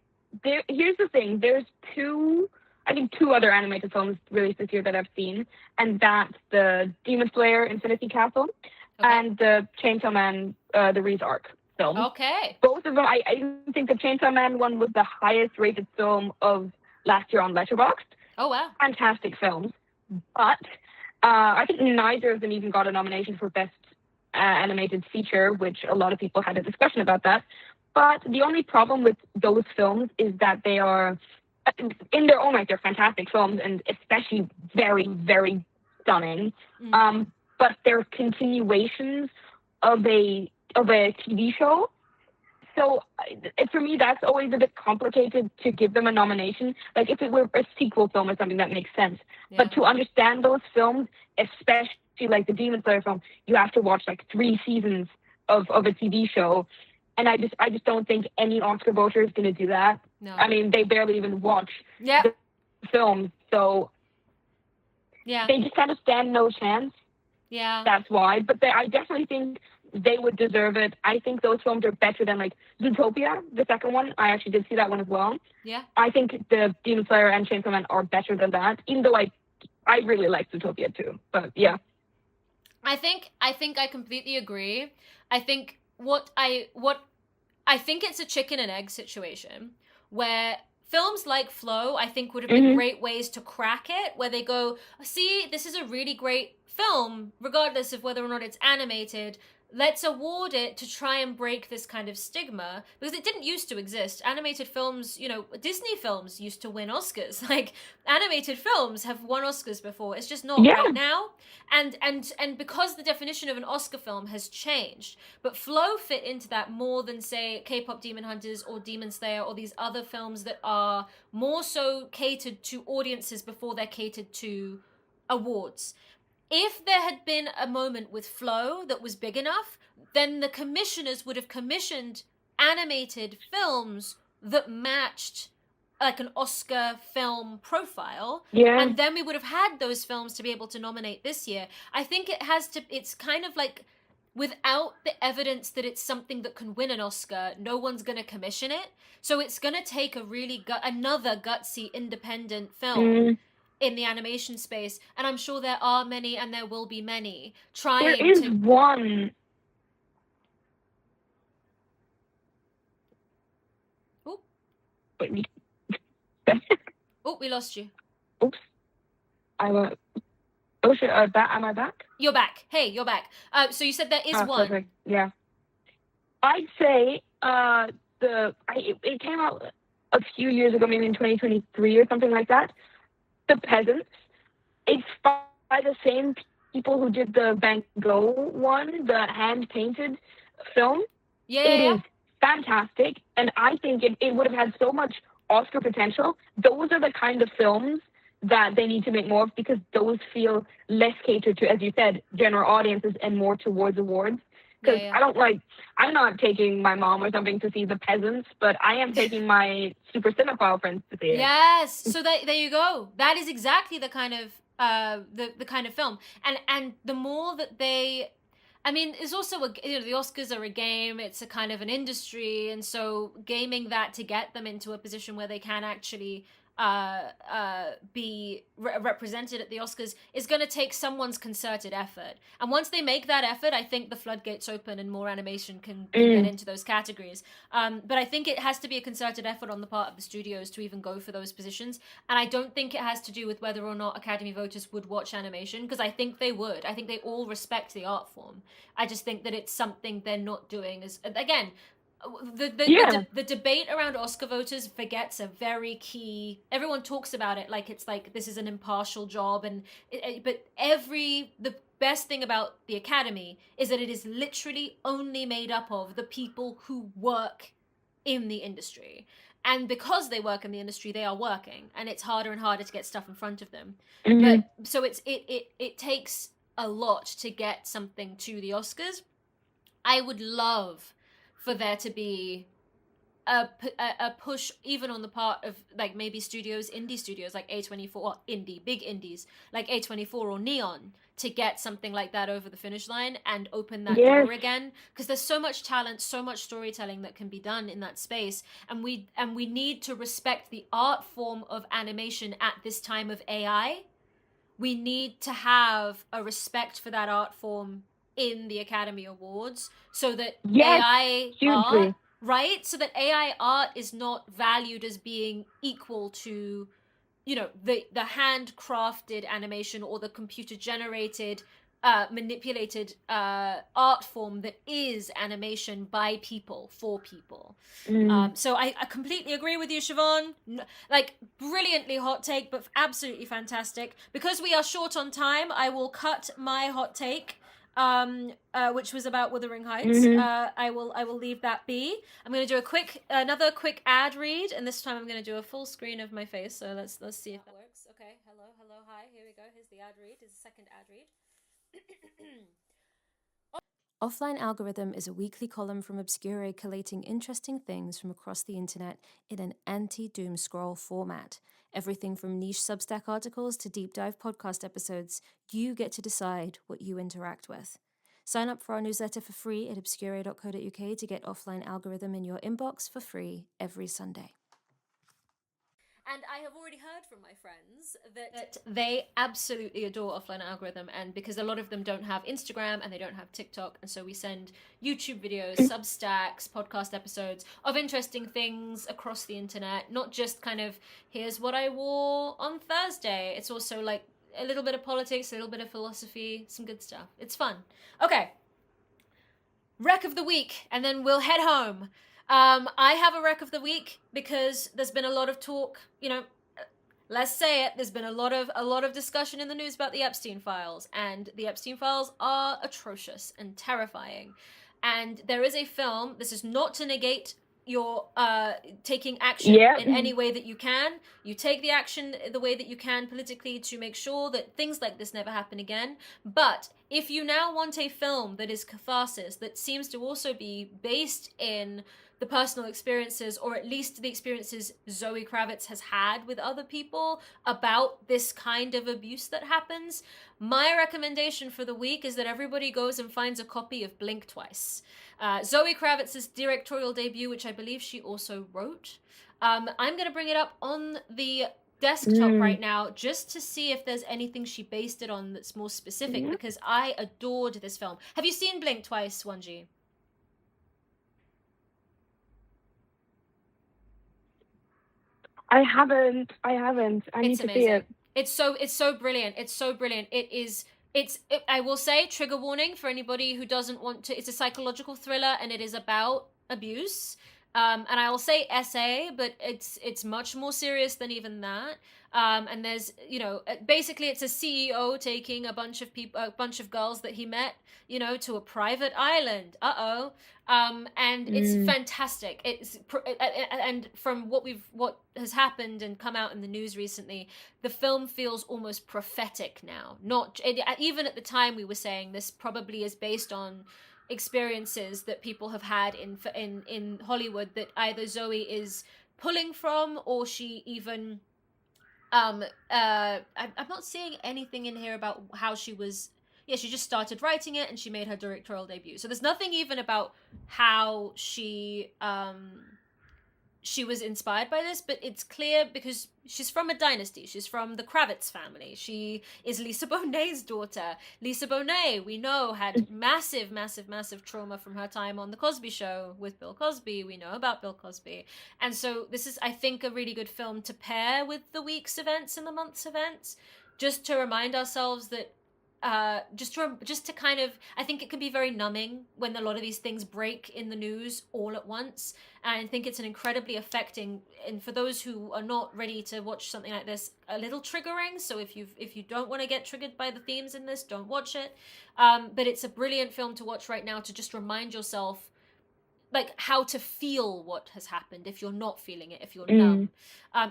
Here's the thing. There's two other animated films released this year that I've seen, and that's the Demon Slayer Infinity Castle and the Chainsaw Man the Reese Arc film. Okay. Both of them, I think the Chainsaw Man one was the highest rated film of last year on Letterboxd. Oh, wow. Fantastic films. But I think neither of them even got a nomination for Best Animated Feature, which a lot of people had a discussion about that. But the only problem with those films is that they are, in their own right, they're fantastic films and especially very, very stunning. But they're continuations of a TV show. So for me, that's always a bit complicated to give them a nomination. Like if it were a sequel film or something, that makes sense. Yeah. But to understand those films, especially like the Demon Slayer film, you have to watch like 3 seasons of a TV show. And I just don't think any Oscar voter is going to do that. No. I mean, they barely even watch the films, so they just kind of stand no chance. Yeah, that's why. But I definitely think they would deserve it. I think those films are better than like Zootopia, the second one. I actually did see that one as well. Yeah, I think the Demon Slayer and Chainsaw Man are better than that. Even though I really like Zootopia too. But yeah, I think I completely agree. I think. What I think it's a chicken and egg situation where films like Flow, I think, would have been great ways to crack it, where they go, see, this is a really great film, regardless of whether or not it's animated. Let's award it to try and break this kind of stigma, because it didn't used to exist. Animated films, Disney films used to win Oscars. Like, animated films have won Oscars before. It's just not right now. And because the definition of an Oscar film has changed, but Flow fit into that more than, say, K-pop Demon Hunters or Demon Slayer or these other films that are more so catered to audiences before they're catered to awards. If there had been a moment with Flow that was big enough, then the commissioners would have commissioned animated films that matched like an Oscar film profile. Yeah. And then we would have had those films to be able to nominate this year. I think it's kind of like, without the evidence that it's something that can win an Oscar, no one's going to commission it. So it's going to take another gutsy independent film in the animation space, and I'm sure there are many, and there will be many trying. There is one. Oh. Oh, we lost you. Oops. Am I back? You're back. Hey, you're back. So you said there is one. Perfect. Yeah. I'd say it came out a few years ago, maybe in 2023 or something like that. The Peasants. It's by the same people who did the Van Gogh one, the hand-painted film. It is fantastic, and I think it would have had so much Oscar potential. Those are the kind of films that they need to make more of, because those feel less catered to, as you said, general audiences and more towards awards. Because I'm not taking my mom or something to see The Peasants, but I am taking my super cinephile friends to see it. Yes, so there you go. That is exactly the kind of the kind of film, and the more that it's also the Oscars are a game. It's a kind of an industry, and so gaming that to get them into a position where they can actually be represented at the Oscars is going to take someone's concerted effort. And once they make that effort, I think the floodgates open and more animation can get into those categories. But I think it has to be a concerted effort on the part of the studios to even go for those positions. And I don't think it has to do with whether or not Academy voters would watch animation, because I think they would. I think they all respect the art form. I just think that it's something they're not doing. Again, the debate around Oscar voters forgets a very key. Everyone talks about it like it's like this is an impartial job, but the best thing about the Academy is that it is literally only made up of the people who work in the industry. And because they work in the industry, they are working, and it's harder and harder to get stuff in front of them. But so it takes a lot to get something to the Oscars. I would love for there to be a push even on the part of like maybe indie studios like A24, or big indies like A24 or Neon, to get something like that over the finish line and open that door again, because there's so much talent, so much storytelling that can be done in that space, and we need to respect the art form of animation at this time of AI. We need to have a respect for that art form in the Academy Awards, so that AI art, right? So that AI art is not valued as being equal to, you know, the handcrafted animation or the computer generated manipulated art form that is animation by people for people. So I completely agree with you, Siobhan. Like, brilliantly hot take, but absolutely fantastic. Because we are short on time, I will cut my hot take, which was about Wuthering Heights. I will leave that be. I'm going to do another quick ad read, and this time I'm going to do a full screen of my face. So let's see if that works. Okay, hello, hi. Here we go. Here's the ad read. Here's the second ad read. Offline Algorithm is a weekly column from Obscure collating interesting things from across the internet in an anti-doom scroll format. Everything from niche Substack articles to deep dive podcast episodes, you get to decide what you interact with. Sign up for our newsletter for free at obscure.co.uk to get Offline Algorithm in your inbox for free every Sunday. And I have already heard from my friends that they absolutely adore Offline Algorithm, and because a lot of them don't have Instagram and they don't have TikTok, and so we send YouTube videos, Substacks, podcast episodes of interesting things across the internet, not just kind of, here's what I wore on Thursday. It's also like a little bit of politics, a little bit of philosophy, some good stuff. It's fun. Okay. Rec of the week, and then we'll head home. I have a rec of the week because there's been a lot of talk, you know, let's say it, there's been a lot of discussion in the news about the Epstein files, and the Epstein files are atrocious and terrifying. And there is a film, this is not to negate your taking action in any way that you can. You take the action the way that you can politically to make sure that things like this never happen again. But if you now want a film that is catharsis, that seems to also be based in the personal experiences, or at least the experiences Zoe Kravitz has had with other people about this kind of abuse that happens, my recommendation for the week is that everybody goes and finds a copy of Blink Twice. Zoe Kravitz's directorial debut, which I believe she also wrote. I'm going to bring it up on the desktop right now just to see if there's anything she based it on that's more specific, because I adored this film. Have you seen Blink Twice, Wanji? I haven't. I need to see it. It's so brilliant. I will say, trigger warning for anybody who doesn't want to. It's a psychological thriller, and it is about abuse. And I will say SA, but it's much more serious than even that. And there's, you know, basically it's a CEO taking a bunch of girls that he met, you know, to a private island. And it's fantastic. And from what has happened and come out in the news recently, the film feels almost prophetic now. Even at the time we were saying this probably is based on experiences that people have had in Hollywood that either Zoe is pulling from, or she even I'm not seeing anything in here about how she was. Yeah, she just started writing it and she made her directorial debut. So there's nothing even about how she was inspired by this, but it's clear because she's from a dynasty. She's from the Kravitz family. She is Lisa Bonet's daughter. Lisa Bonet, we know, had massive trauma from her time on The Cosby Show with Bill Cosby. We know about Bill Cosby. And so this is, I think, a really good film to pair with the week's events and the month's events, just to remind ourselves that just to kind of, I think it can be very numbing when a lot of these things break in the news all at once. And I think it's an incredibly affecting, and for those who are not ready to watch something like this, a little triggering. So if you don't want to get triggered by the themes in this, don't watch it. But it's a brilliant film to watch right now to just remind yourself like how to feel what has happened if you're not feeling it, if you're numb.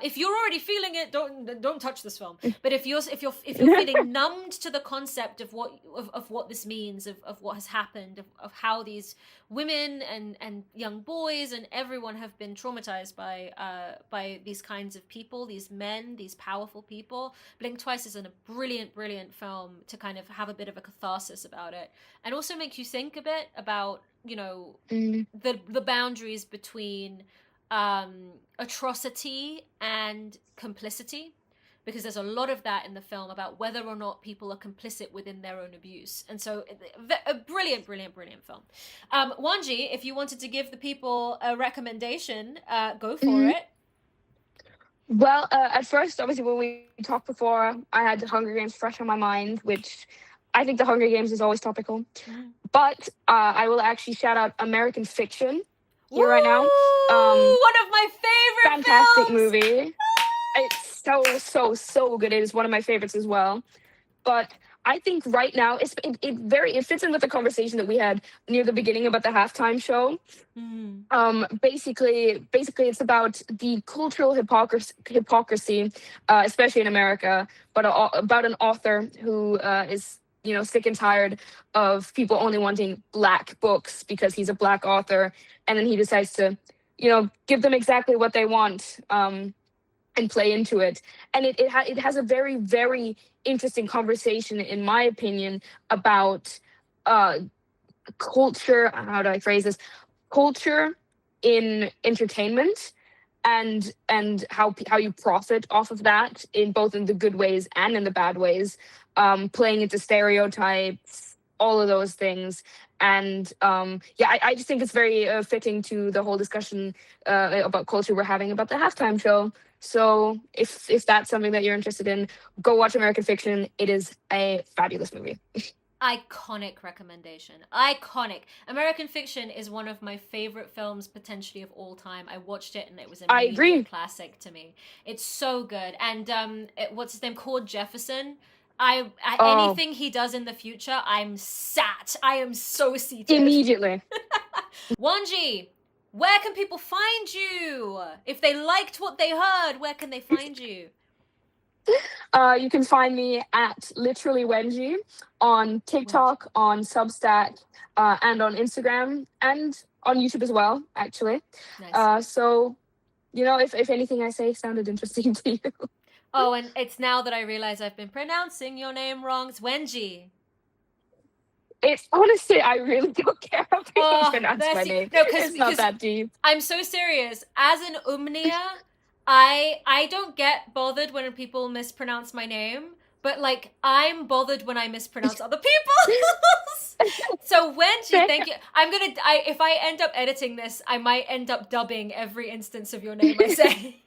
If you're already feeling it, don't touch this film. But if you're feeling numbed to the concept of what this means, of what has happened, of how these women and young boys and everyone have been traumatized by these kinds of people, these men, these powerful people, Blink Twice is a brilliant film to kind of have a bit of a catharsis about it, and also make you think a bit about, you know, the boundaries between atrocity and complicity, because there's a lot of that in the film about whether or not people are complicit within their own abuse. And so a brilliant film. Wanji, if you wanted to give the people a recommendation, go for it. Well, at first, obviously, when we talked before, I had the Hunger Games fresh on my mind, which I think the Hunger Games is always topical. But I will actually shout out American Fiction here right now. One of my favorite fantastic films! movie. It's so good. It is one of my favorites as well. But I think right now it fits in with the conversation that we had near the beginning about the halftime show. Basically it's about the cultural hypocrisy, especially in America, but about an author who is, you know, sick and tired of people only wanting Black books because he's a Black author, and then he decides to, you know, give them exactly what they want, and play into it. And it has a very, very interesting conversation, in my opinion, about culture. How do I phrase this? Culture in entertainment, and how you profit off of that, in both in the good ways and in the bad ways, playing into stereotypes, all of those things. And I just think it's very fitting to the whole discussion about culture we're having about the halftime show. So if that's something that you're interested in, go watch American Fiction. It is a fabulous movie. Iconic recommendation. Iconic. American Fiction is one of my favorite films potentially of all time. I watched it and it was an immediate classic to me. It's so good. And what's his name? Cord Jefferson. Anything he does in the future, I'm sat. I am so seated. Immediately. Wanji, where can people find you? If they liked what they heard, where can they find you? You can find me at literally Wenji on TikTok, on Substack, and on Instagram, and on YouTube as well, actually. Nice. So, you know, if anything I say sounded interesting to you. Oh, and it's now that I realize I've been pronouncing your name wrong. It's Wenji. It's honestly, I really don't care how people pronounce my name. No, it's not that deep. I'm so serious. As an Umnia, I don't get bothered when people mispronounce my name, but like I'm bothered when I mispronounce other people's. So Wenji, thank you. If I end up editing this, I might end up dubbing every instance of your name I say.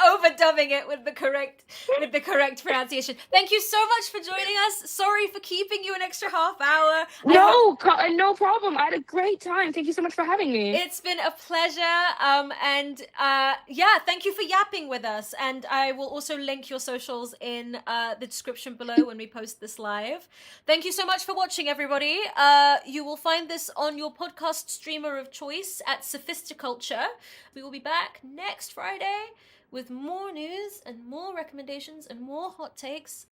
Overdubbing it with the correct pronunciation. Thank you so much for joining us. Sorry for keeping you an extra half hour. No problem. I had a great time. Thank you so much for having me. It's been a pleasure. Thank you for yapping with us. And I will also link your socials in the description below when we post this live. Thank you so much for watching, everybody. You will find this on your podcast streamer of choice at Sophisticulture. We will be back next Friday with more news and more recommendations and more hot takes